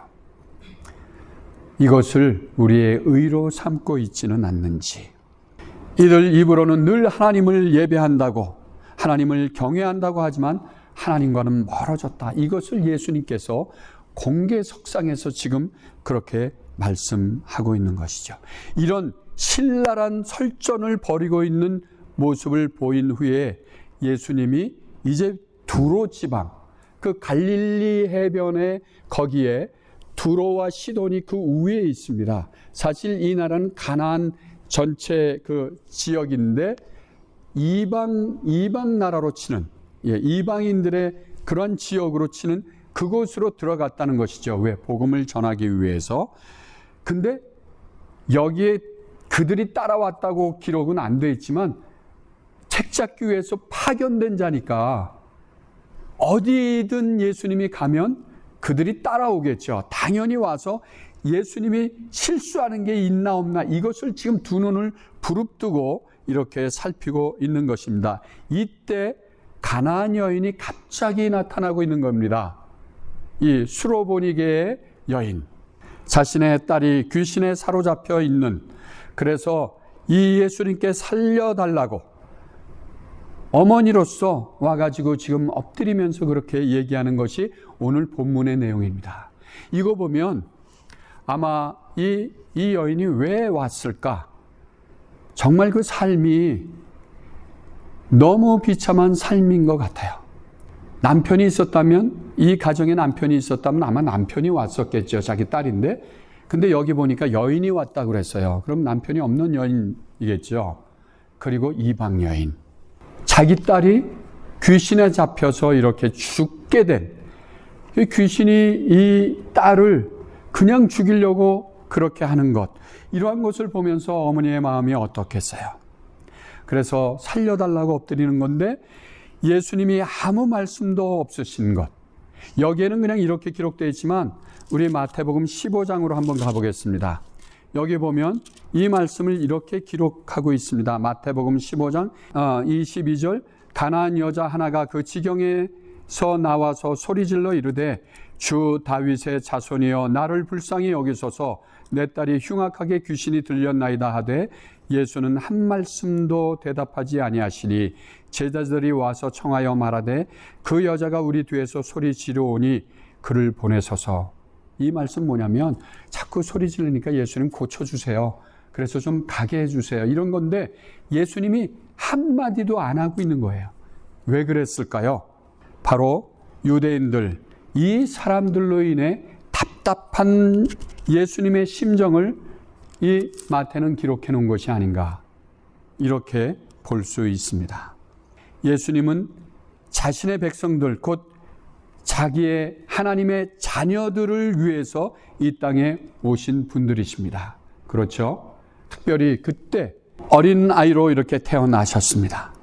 이것을 우리의 의로 삼고 있지는 않는지. 이들 입으로는 늘 하나님을 예배한다고, 하나님을 경외한다고 하지만 하나님과는 멀어졌다. 이것을 예수님께서 공개석상에서 지금 그렇게 말씀하고 있는 것이죠. 이런 신랄한 설전을 벌이고 있는 모습을 보인 후에 예수님이 이제 두로 지방, 그 갈릴리 해변에 거기에 두로와 시돈이 그 위에 있습니다. 사실 이 나라는 가나안 전체 그 지역인데 이방 나라로 치는, 이방인들의 그런 지역으로 치는 그곳으로 들어갔다는 것이죠. 왜? 복음을 전하기 위해서. 근데 여기에 그들이 따라왔다고 기록은 안 돼 있지만 책 잡기 위해서 파견된 자니까 어디든 예수님이 가면 그들이 따라오겠죠. 당연히 와서 예수님이 실수하는 게 있나 없나 이것을 지금 두 눈을 부릅뜨고 이렇게 살피고 있는 것입니다. 이때 가나안 여인이 갑자기 나타나고 있는 겁니다. 이 수로보니게의 여인, 자신의 딸이 귀신에 사로잡혀 있는, 그래서 이 예수님께 살려달라고 어머니로서 와가지고 지금 엎드리면서 그렇게 얘기하는 것이 오늘 본문의 내용입니다. 이거 보면 아마 이 여인이 왜 왔을까? 정말 그 삶이 너무 비참한 삶인 것 같아요. 남편이 있었다면, 이 가정에 남편이 있었다면 아마 남편이 왔었겠죠. 자기 딸인데. 근데 여기 보니까 여인이 왔다고 그랬어요. 그럼 남편이 없는 여인이겠죠. 그리고 이방 여인. 자기 딸이 귀신에 잡혀서 이렇게 죽게 된, 귀신이 이 딸을 그냥 죽이려고 그렇게 하는 것, 이러한 것을 보면서 어머니의 마음이 어떻겠어요? 그래서 살려달라고 엎드리는 건데 예수님이 아무 말씀도 없으신 것. 여기에는 그냥 이렇게 기록되어 있지만 우리 마태복음 15장으로 한번 가보겠습니다. 여기 보면 이 말씀을 이렇게 기록하고 있습니다. 마태복음 15장 22절, 가나안 여자 하나가 그 지경에서 나와서 소리질러 이르되 주 다윗의 자손이여 나를 불쌍히 여기소서, 내 딸이 흉악하게 귀신이 들렸나이다 하되 예수는 한 말씀도 대답하지 아니하시니 제자들이 와서 청하여 말하되 그 여자가 우리 뒤에서 소리 지르오니 그를 보내소서. 이 말씀 뭐냐면 자꾸 소리 지르니까 예수님 고쳐주세요. 그래서 좀 가게 해주세요. 이런 건데 예수님이 한마디도 안 하고 있는 거예요. 왜 그랬을까요? 바로 유대인들, 이 사람들로 인해 답답한 예수님의 심정을 이 마태는 기록해 놓은 것이 아닌가, 이렇게 볼 수 있습니다. 예수님은 자신의 백성들, 곧 자기의 하나님의 자녀들을 위해서 이 땅에 오신 분들이십니다. 그렇죠? 특별히 그때 어린 아이로 이렇게 태어나셨습니다.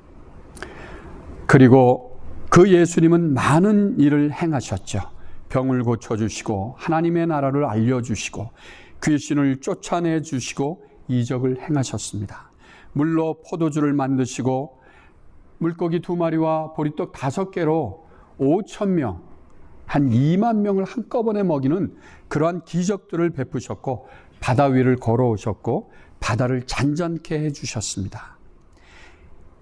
그리고 그 예수님은 많은 일을 행하셨죠. 병을 고쳐주시고 하나님의 나라를 알려주시고 귀신을 쫓아내주시고 이적을 행하셨습니다. 물로 포도주를 만드시고 물고기 2마리와 보리떡 5개로 5,000명, 한 2만 명을 한꺼번에 먹이는 그러한 기적들을 베푸셨고 바다 위를 걸어오셨고 바다를 잔잔케 해주셨습니다.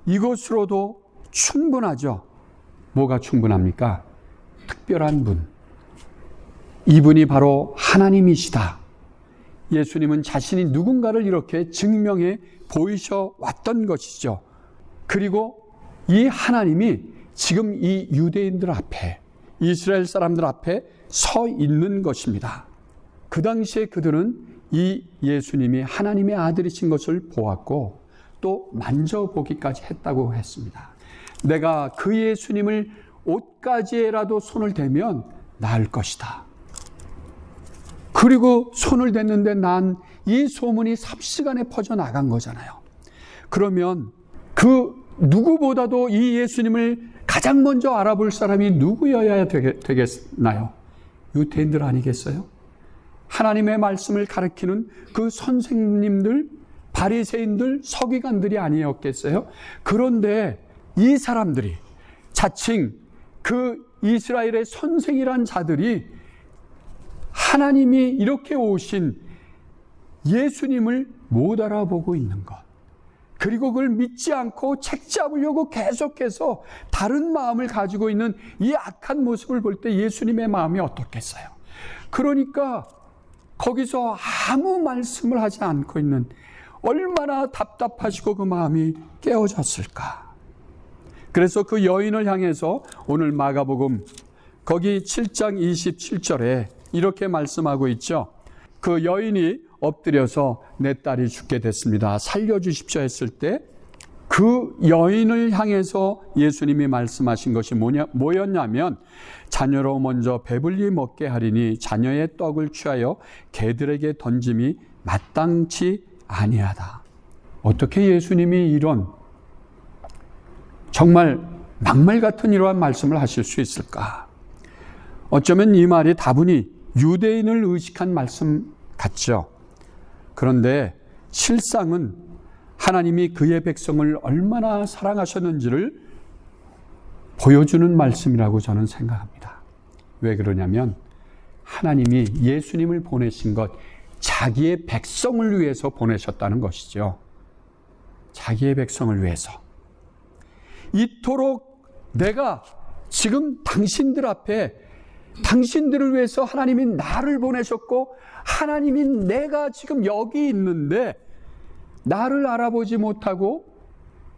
이것으로도 충분하죠. 뭐가 충분합니까? 특별한 분. 이분이 바로 하나님이시다. 예수님은 자신이 누군가를 이렇게 증명해 보이셔 왔던 것이죠. 그리고 이 하나님이 지금 이 유대인들 앞에, 이스라엘 사람들 앞에 서 있는 것입니다. 그 당시에 그들은 이 예수님이 하나님의 아들이신 것을 보았고 또 만져보기까지 했다고 했습니다. 내가 그 예수님을 옷가지에라도 손을 대면 나을 것이다. 그리고 손을 댔는데 난 이 소문이 삽시간에 퍼져나간 거잖아요. 그러면 그 누구보다도 이 예수님을 가장 먼저 알아볼 사람이 누구여야 되겠나요? 유대인들 아니겠어요? 하나님의 말씀을 가르치는 그 선생님들, 바리새인들, 서기관들이 아니었겠어요? 그런데 이 사람들이, 자칭 그 이스라엘의 선생이란 자들이 하나님이 이렇게 오신 예수님을 못 알아보고 있는 것, 그리고 그걸 믿지 않고 책 잡으려고 계속해서 다른 마음을 가지고 있는 이 악한 모습을 볼 때 예수님의 마음이 어떻겠어요? 그러니까 거기서 아무 말씀을 하지 않고 있는, 얼마나 답답하시고 그 마음이 깨어졌을까. 그래서 그 여인을 향해서 오늘 마가복음 거기 7장 27절에 이렇게 말씀하고 있죠. 그 여인이 엎드려서 내 딸이 죽게 됐습니다, 살려주십시오 했을 때 그 여인을 향해서 예수님이 말씀하신 것이 뭐였냐면 자녀로 먼저 배불리 먹게 하리니 자녀의 떡을 취하여 개들에게 던짐이 마땅치 아니하다. 어떻게 예수님이 이런 정말 막말 같은 이러한 말씀을 하실 수 있을까? 어쩌면 이 말이 다분히 유대인을 의식한 말씀 같죠. 그런데 실상은 하나님이 그의 백성을 얼마나 사랑하셨는지를 보여주는 말씀이라고 저는 생각합니다. 왜 그러냐면 하나님이 예수님을 보내신 것, 자기의 백성을 위해서 보내셨다는 것이죠. 자기의 백성을 위해서. 이토록 내가 지금 당신들 앞에, 당신들을 위해서 하나님이 나를 보내셨고 하나님이 내가 지금 여기 있는데 나를 알아보지 못하고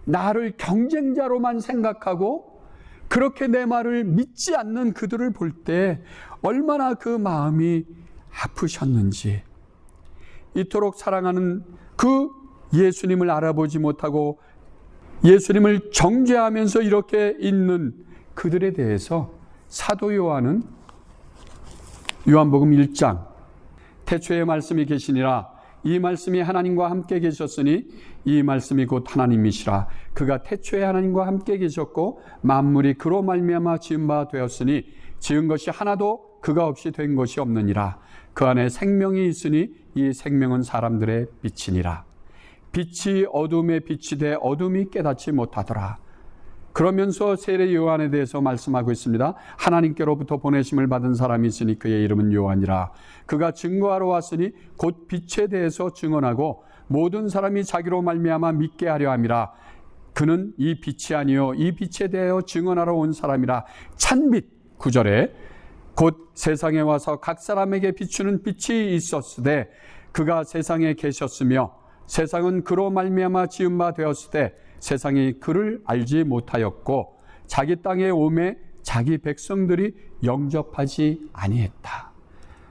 나를 경쟁자로만 생각하고 그렇게 내 말을 믿지 않는 그들을 볼 때 얼마나 그 마음이 아프셨는지, 이토록 사랑하는 그 예수님을 알아보지 못하고 예수님을 정죄하면서 이렇게 있는 그들에 대해서 사도 요한은 요한복음 1장 태초에 말씀이 계시니라 이 말씀이 하나님과 함께 계셨으니 이 말씀이 곧 하나님이시라. 그가 태초에 하나님과 함께 계셨고 만물이 그로 말미암아 지은 바 되었으니 지은 것이 하나도 그가 없이 된 것이 없느니라. 그 안에 생명이 있으니 이 생명은 사람들의 빛이니라. 빛이 어둠에 빛이 돼 어둠이 깨닫지 못하더라. 그러면서 세례 요한에 대해서 말씀하고 있습니다. 하나님께로부터 보내심을 받은 사람이 있으니 그의 이름은 요한이라. 그가 증거하러 왔으니 곧 빛에 대해서 증언하고 모든 사람이 자기로 말미암아 믿게 하려 함이라. 그는 이 빛이 아니요 이 빛에 대하여 증언하러 온 사람이라. 찬빛 9절에 곧 세상에 와서 각 사람에게 비추는 빛이 있었으되 그가 세상에 계셨으며 세상은 그로 말미암아 지은 바 되었을 때 세상이 그를 알지 못하였고 자기 땅에 오매 자기 백성들이 영접하지 아니했다.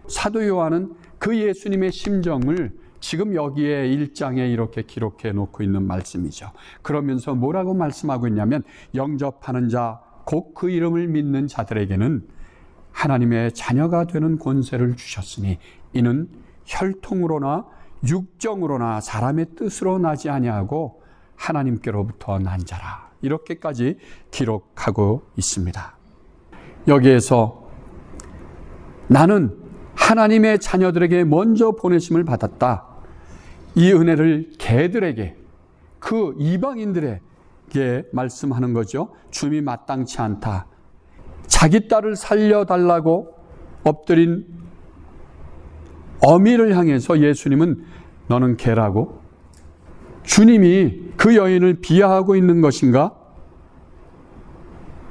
사도 요한은 그 예수님의 심정을 지금 여기에 1장에 이렇게 기록해 놓고 있는 말씀이죠. 그러면서 뭐라고 말씀하고 있냐면 영접하는 자, 곧 그 이름을 믿는 자들에게는 하나님의 자녀가 되는 권세를 주셨으니 이는 혈통으로나 육정으로나 사람의 뜻으로 나지 아니하고 하나님께로부터 난 자라. 이렇게까지 기록하고 있습니다. 여기에서 나는 하나님의 자녀들에게 먼저 보내심을 받았다. 이 은혜를 개들에게, 그 이방인들에게 말씀하는 거죠. 줌이 마땅치 않다. 자기 딸을 살려달라고 엎드린 어미를 향해서 예수님은 너는 개라고? 주님이 그 여인을 비하하고 있는 것인가?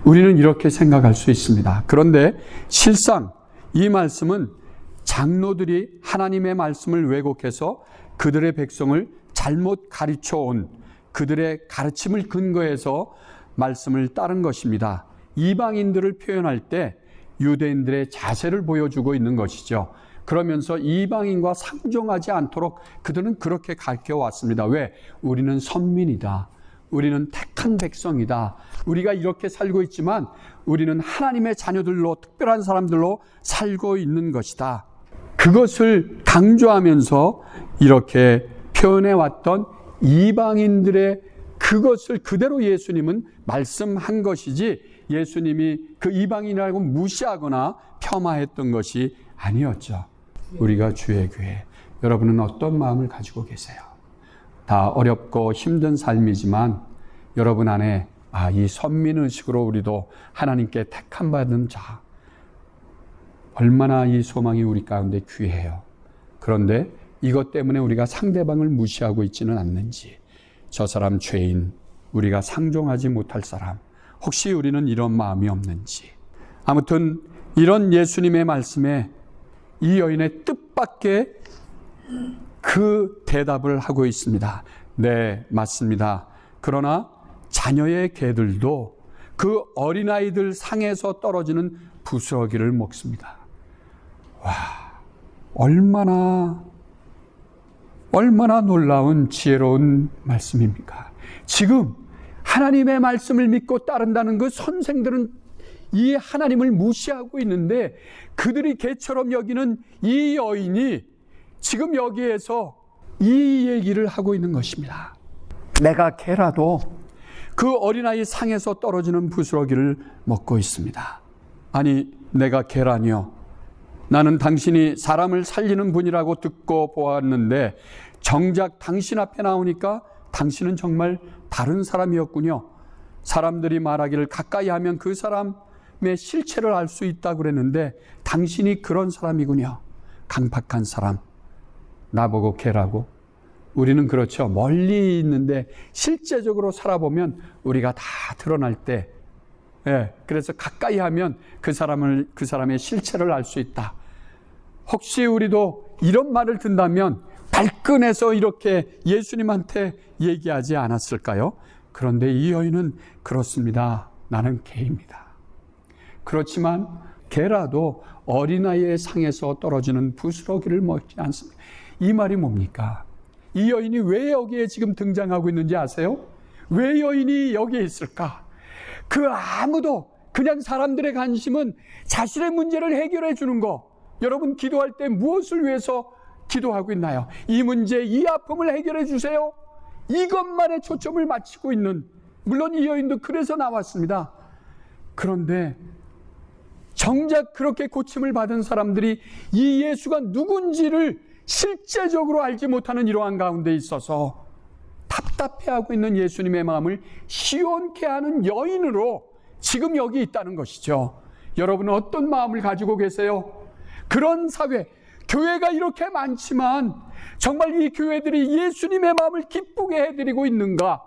우리는 이렇게 생각할 수 있습니다. 그런데 실상 이 말씀은 장로들이 하나님의 말씀을 왜곡해서 그들의 백성을 잘못 가르쳐 온 그들의 가르침을 근거해서 말씀을 따른 것입니다. 이방인들을 표현할 때 유대인들의 자세를 보여주고 있는 것이죠. 그러면서 이방인과 상종하지 않도록 그들은 그렇게 가르쳐 왔습니다. 왜? 우리는 선민이다. 우리는 택한 백성이다. 우리가 이렇게 살고 있지만 우리는 하나님의 자녀들로, 특별한 사람들로 살고 있는 것이다. 그것을 강조하면서 이렇게 표현해 왔던 이방인들의 그것을 그대로 예수님은 말씀한 것이지 예수님이 그 이방인이라고 무시하거나 폄하했던 것이 아니었죠. 우리가 주의 교회, 여러분은 어떤 마음을 가지고 계세요? 다 어렵고 힘든 삶이지만 여러분 안에 이 선민의식으로 우리도 하나님께 택함 받은 자, 얼마나 이 소망이 우리 가운데 귀해요. 그런데 이것 때문에 우리가 상대방을 무시하고 있지는 않는지, 저 사람 죄인, 우리가 상종하지 못할 사람, 혹시 우리는 이런 마음이 없는지. 아무튼 이런 예수님의 말씀에 이 여인의 뜻밖의 그 대답을 하고 있습니다. 네, 맞습니다. 그러나 자녀의 개들도 그 어린아이들 상에서 떨어지는 부스러기를 먹습니다. 와, 얼마나 놀라운 지혜로운 말씀입니까? 지금 하나님의 말씀을 믿고 따른다는 그 선생들은 이 하나님을 무시하고 있는데 그들이 개처럼 여기는 이 여인이 지금 여기에서 이 얘기를 하고 있는 것입니다. 내가 개라도 그 어린아이 상에서 떨어지는 부스러기를 먹고 있습니다. 아니, 내가 개라니요? 나는 당신이 사람을 살리는 분이라고 듣고 보았는데 정작 당신 앞에 나오니까 당신은 정말 다른 사람이었군요. 사람들이 말하기를 가까이 하면 그 사람의 실체를 알 수 있다고 그랬는데 당신이 그런 사람이군요. 강팍한 사람. 나보고 개라고? 우리는 그렇죠. 멀리 있는데 실제적으로 살아보면 우리가 다 드러날 때, 그래서 가까이 하면 그 사람의 실체를 알 수 있다. 혹시 우리도 이런 말을 듣는다면 발끈해서 이렇게 예수님한테 얘기하지 않았을까요? 그런데 이 여인은 그렇습니다. 나는 개입니다. 그렇지만 개라도 어린아이의 상에서 떨어지는 부스러기를 먹지 않습니다. 이 말이 뭡니까? 이 여인이 왜 여기에 지금 등장하고 있는지 아세요? 왜 여인이 여기에 있을까? 그 아무도 그냥 사람들의 관심은 자신의 문제를 해결해 주는 거. 여러분 기도할 때 무엇을 위해서 기도하고 있나요? 이 문제, 이 아픔을 해결해 주세요. 이것만에 초점을 맞추고 있는, 물론 이 여인도 그래서 나왔습니다. 그런데 정작 그렇게 고침을 받은 사람들이 이 예수가 누군지를 실제적으로 알지 못하는 이러한 가운데 있어서 답답해하고 있는 예수님의 마음을 시원케 하는 여인으로 지금 여기 있다는 것이죠. 여러분은 어떤 마음을 가지고 계세요? 그런 사회, 교회가 이렇게 많지만 정말 이 교회들이 예수님의 마음을 기쁘게 해드리고 있는가?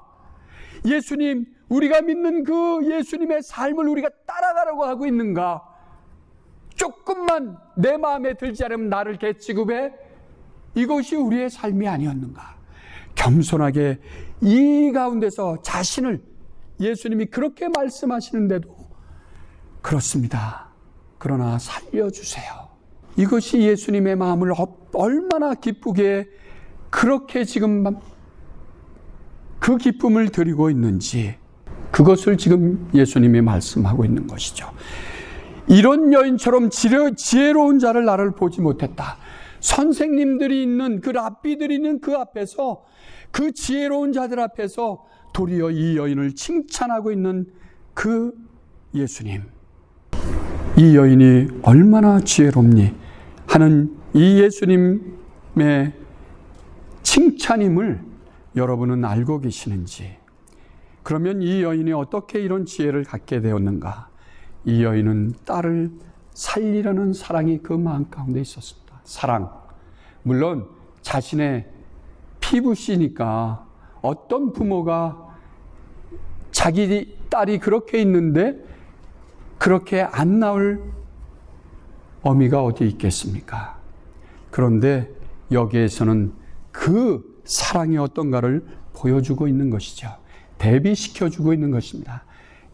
예수님, 우리가 믿는 그 예수님의 삶을 우리가 따라가려고 하고 있는가? 조금만 내 마음에 들지 않으면 나를 개취급해? 이것이 우리의 삶이 아니었는가? 겸손하게 이 가운데서 자신을, 예수님이 그렇게 말씀하시는데도 그렇습니다. 그러나 살려주세요. 이것이 예수님의 마음을 얼마나 기쁘게 그렇게 지금 그 기쁨을 드리고 있는지, 그것을 지금 예수님이 말씀하고 있는 것이죠. 이런 여인처럼 지혜로운 자를 나를 보지 못했다. 선생님들이 있는, 그 랍비들이 있는 그 앞에서, 그 지혜로운 자들 앞에서 도리어 이 여인을 칭찬하고 있는 그 예수님. 이 여인이 얼마나 지혜롭니 하는 이 예수님의 칭찬임을 여러분은 알고 계시는지. 그러면 이 여인이 어떻게 이런 지혜를 갖게 되었는가? 이 여인은 딸을 살리려는 사랑이 그 마음 가운데 있었습니다. 사랑. 물론 자신의 피부씨니까 어떤 부모가 자기 딸이 그렇게 있는데 그렇게 안 나올 어미가 어디 있겠습니까? 그런데 여기에서는 그 사랑이 어떤가를 보여주고 있는 것이죠. 대비시켜주고 있는 것입니다.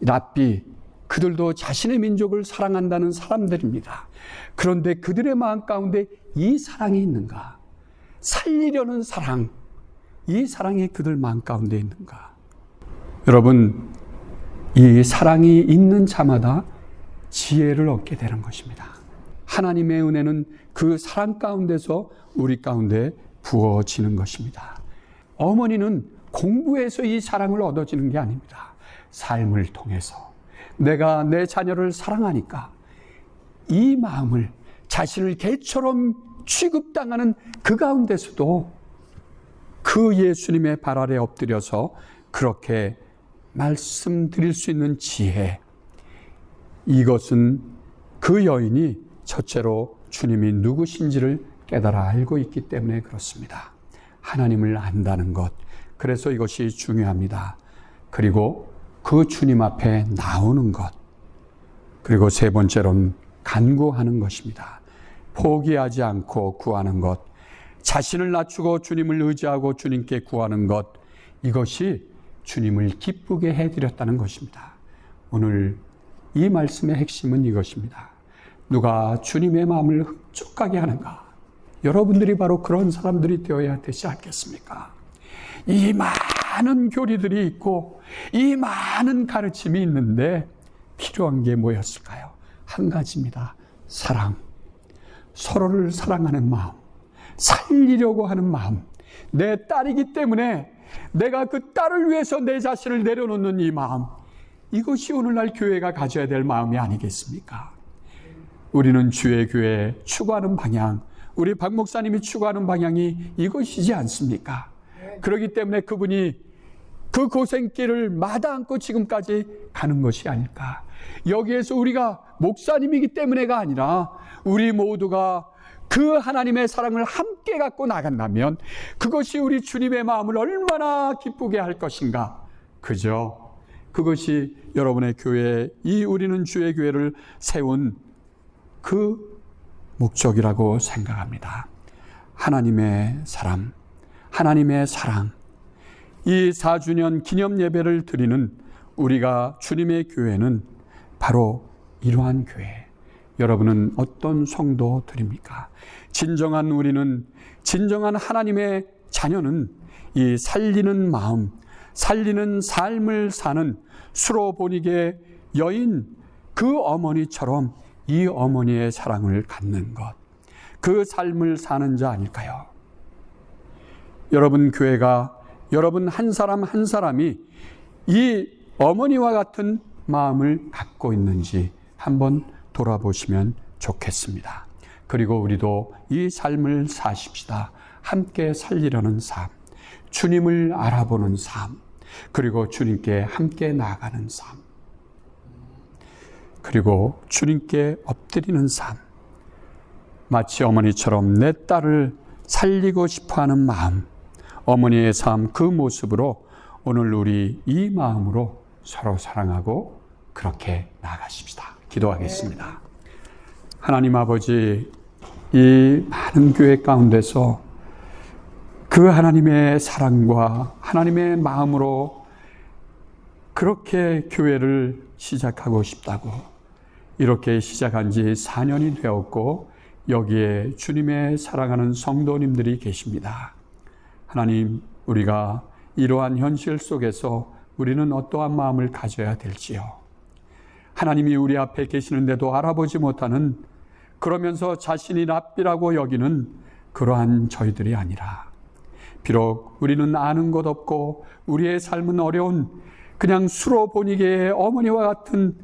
랍비, 그들도 자신의 민족을 사랑한다는 사람들입니다. 그런데 그들의 마음 가운데 이 사랑이 있는가? 살리려는 사랑, 이 사랑이 그들 마음 가운데 있는가? 여러분, 이 사랑이 있는 자마다 지혜를 얻게 되는 것입니다. 하나님의 은혜는 그 사랑 가운데서 우리 가운데 부어지는 것입니다. 어머니는 공부해서 이 사랑을 얻어지는 게 아닙니다. 삶을 통해서 내가 내 자녀를 사랑하니까 이 마음을, 자신을 개처럼 취급당하는 그 가운데서도 그 예수님의 발 아래 엎드려서 그렇게 말씀드릴 수 있는 지혜, 이것은 그 여인이 첫째로 주님이 누구신지를 깨달아 알고 있기 때문에 그렇습니다. 하나님을 안다는 것, 그래서 이것이 중요합니다. 그리고 그 주님 앞에 나오는 것, 그리고 세 번째로는 간구하는 것입니다. 포기하지 않고 구하는 것, 자신을 낮추고 주님을 의지하고 주님께 구하는 것, 이것이 주님을 기쁘게 해드렸다는 것입니다. 오늘 이 말씀의 핵심은 이것입니다. 누가 주님의 마음을 흡족하게 하는가? 여러분들이 바로 그런 사람들이 되어야 되지 않겠습니까? 이 많은 교리들이 있고 이 많은 가르침이 있는데 필요한 게 뭐였을까요? 한 가지입니다. 사랑. 서로를 사랑하는 마음, 살리려고 하는 마음. 내 딸이기 때문에 내가 그 딸을 위해서 내 자신을 내려놓는 이 마음, 이것이 오늘날 교회가 가져야 될 마음이 아니겠습니까? 우리는 주의 교회에 추구하는 방향, 우리 박 목사님이 추구하는 방향이 이것이지 않습니까? 그렇기 때문에 그분이 그 고생길을 마다 않고 지금까지 가는 것이 아닐까. 여기에서 우리가 목사님이기 때문에가 아니라 우리 모두가 그 하나님의 사랑을 함께 갖고 나간다면 그것이 우리 주님의 마음을 얼마나 기쁘게 할 것인가. 그죠? 그것이 여러분의 교회, 이 우리는 주의 교회를 세운 그 목적이라고 생각합니다. 하나님의 사랑, 하나님의 사랑, 이 4주년 기념 예배를 드리는 우리가 주님의 교회는 바로 이러한 교회. 여러분은 어떤 성도들입니까? 진정한 우리는, 진정한 하나님의 자녀는 이 살리는 마음, 살리는 삶을 사는 수로보니게 여인 그 어머니처럼 이 어머니의 사랑을 갖는 것, 그 삶을 사는 자 아닐까요? 여러분 교회가, 여러분 한 사람 한 사람이 이 어머니와 같은 마음을 갖고 있는지 한번 돌아보시면 좋겠습니다. 그리고 우리도 이 삶을 사십시다. 함께 살리려는 삶, 주님을 알아보는 삶, 그리고 주님께 함께 나아가는 삶, 그리고 주님께 엎드리는 삶. 마치 어머니처럼 내 딸을 살리고 싶어하는 마음, 어머니의 삶, 그 모습으로 오늘 우리 이 마음으로 서로 사랑하고 그렇게 나아가십시다. 기도하겠습니다. 하나님 아버지, 이 많은 교회 가운데서 그 하나님의 사랑과 하나님의 마음으로 그렇게 교회를 시작하고 싶다고 이렇게 시작한 지 4년이 되었고 여기에 주님의 사랑하는 성도님들이 계십니다. 하나님, 우리가 이러한 현실 속에서 우리는 어떠한 마음을 가져야 될지요. 하나님이 우리 앞에 계시는데도 알아보지 못하는, 그러면서 자신이 랍비라고 여기는 그러한 저희들이 아니라, 비록 우리는 아는 것 없고 우리의 삶은 어려운 그냥 수로보니게의 어머니와 같은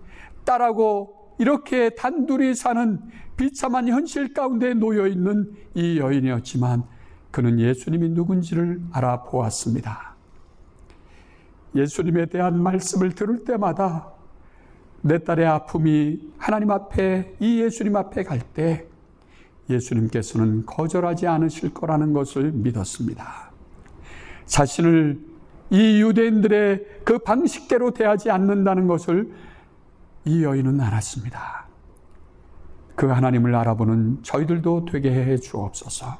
딸하고 이렇게 단둘이 사는 비참한 현실 가운데 놓여있는 이 여인이었지만 그는 예수님이 누군지를 알아보았습니다. 예수님에 대한 말씀을 들을 때마다 내 딸의 아픔이 하나님 앞에, 이 예수님 앞에 갈 때 예수님께서는 거절하지 않으실 거라는 것을 믿었습니다. 자신을 이 유대인들의 그 방식대로 대하지 않는다는 것을 이 여인은 알았습니다. 그 하나님을 알아보는 저희들도 되게 해 주옵소서.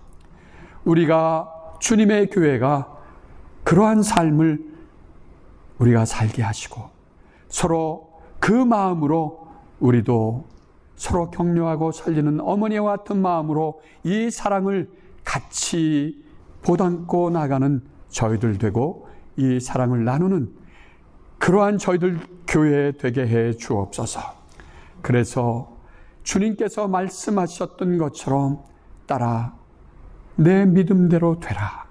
우리가, 주님의 교회가 그러한 삶을 우리가 살게 하시고 서로 그 마음으로 우리도 서로 격려하고 살리는 어머니와 같은 마음으로 이 사랑을 같이 보담고 나가는 저희들 되고 이 사랑을 나누는 그러한 저희들 교회 되게 해 주옵소서. 그래서 주님께서 말씀하셨던 것처럼 따라 내 믿음대로 되라.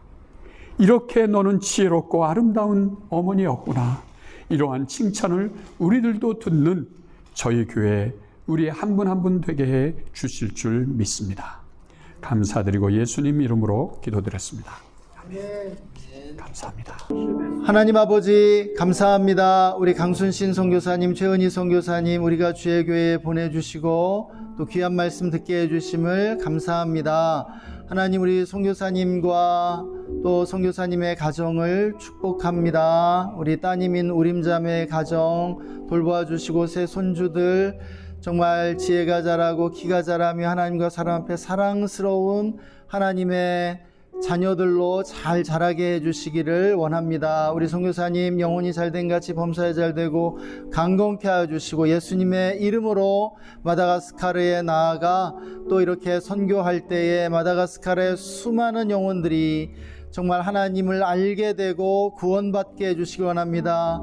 이렇게 너는 지혜롭고 아름다운 어머니였구나. 이러한 칭찬을 우리들도 듣는 저희 교회 우리 한 분 한 분 되게 해 주실 줄 믿습니다. 감사드리고 예수님 이름으로 기도드렸습니다. 감사합니다. 하나님 아버지 감사합니다. 우리 강순신 선교사님, 최은희 선교사님 우리가 주의 교회에 보내주시고 또 귀한 말씀 듣게 해주심을 감사합니다. 하나님, 우리 선교사님과 또 선교사님의 가정을 축복합니다. 우리 따님인 우림자매의 가정 돌보아 주시고 새 손주들 정말 지혜가 자라고 키가 자라며 하나님과 사람 앞에 사랑스러운 하나님의 자녀들로 잘 자라게 해주시기를 원합니다. 우리 선교사님 영혼이 잘된 같이 범사에 잘되고 강건케 하여 주시고 예수님의 이름으로 마다가스카르에 나아가 또 이렇게 선교할 때에 마다가스카르의 수많은 영혼들이 정말 하나님을 알게 되고 구원받게 해주시기 원합니다.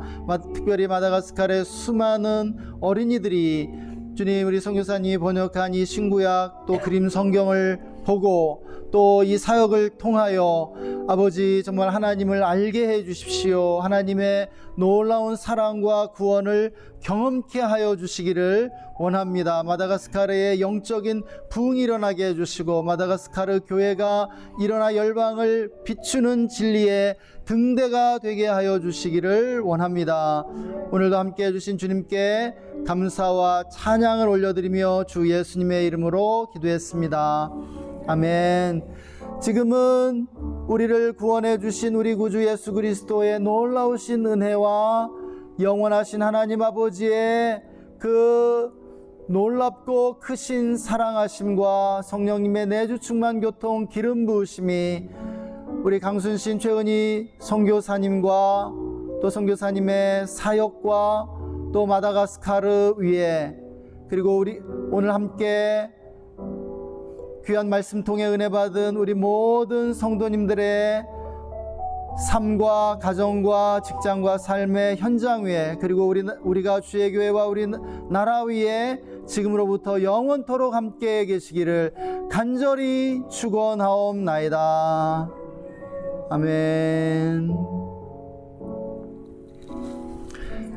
특별히 마다가스카르의 수많은 어린이들이 주님, 우리 선교사님이 번역한 이 신구약 또 그림 성경을 보고 또 이 사역을 통하여 아버지 정말 하나님을 알게 해 주십시오. 하나님의 놀라운 사랑과 구원을 경험케 하여 주시기를 원합니다. 마다가스카르의 영적인 부흥이 일어나게 해주시고 마다가스카르 교회가 일어나 열방을 비추는 진리의 등대가 되게 하여 주시기를 원합니다. 오늘도 함께 해주신 주님께 감사와 찬양을 올려드리며 주 예수님의 이름으로 기도했습니다. 아멘. 지금은 우리를 구원해 주신 우리 구주 예수 그리스도의 놀라우신 은혜와 영원하신 하나님 아버지의 그 놀랍고 크신 사랑하심과 성령님의 내주 충만 교통 기름 부으심이 우리 강순신 최은희 선교사님과 또 선교사님의 사역과 또 마다가스카르 위에, 그리고 우리 오늘 함께 귀한 말씀 통해 은혜 받은 우리 모든 성도님들의 삶과 가정과 직장과 삶의 현장 위에, 그리고 우리가 주의 교회와 우리 나라 위에 지금으로부터 영원토록 함께 계시기를 간절히 축원하옵나이다. 아멘.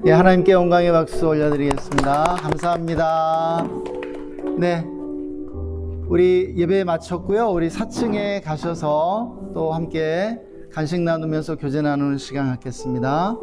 예, 하나님께 영광의 박수 올려드리겠습니다. 감사합니다. 네, 우리 예배 마쳤고요. 우리 4층에 가셔서 또 함께 간식 나누면서 교제 나누는 시간 갖겠습니다.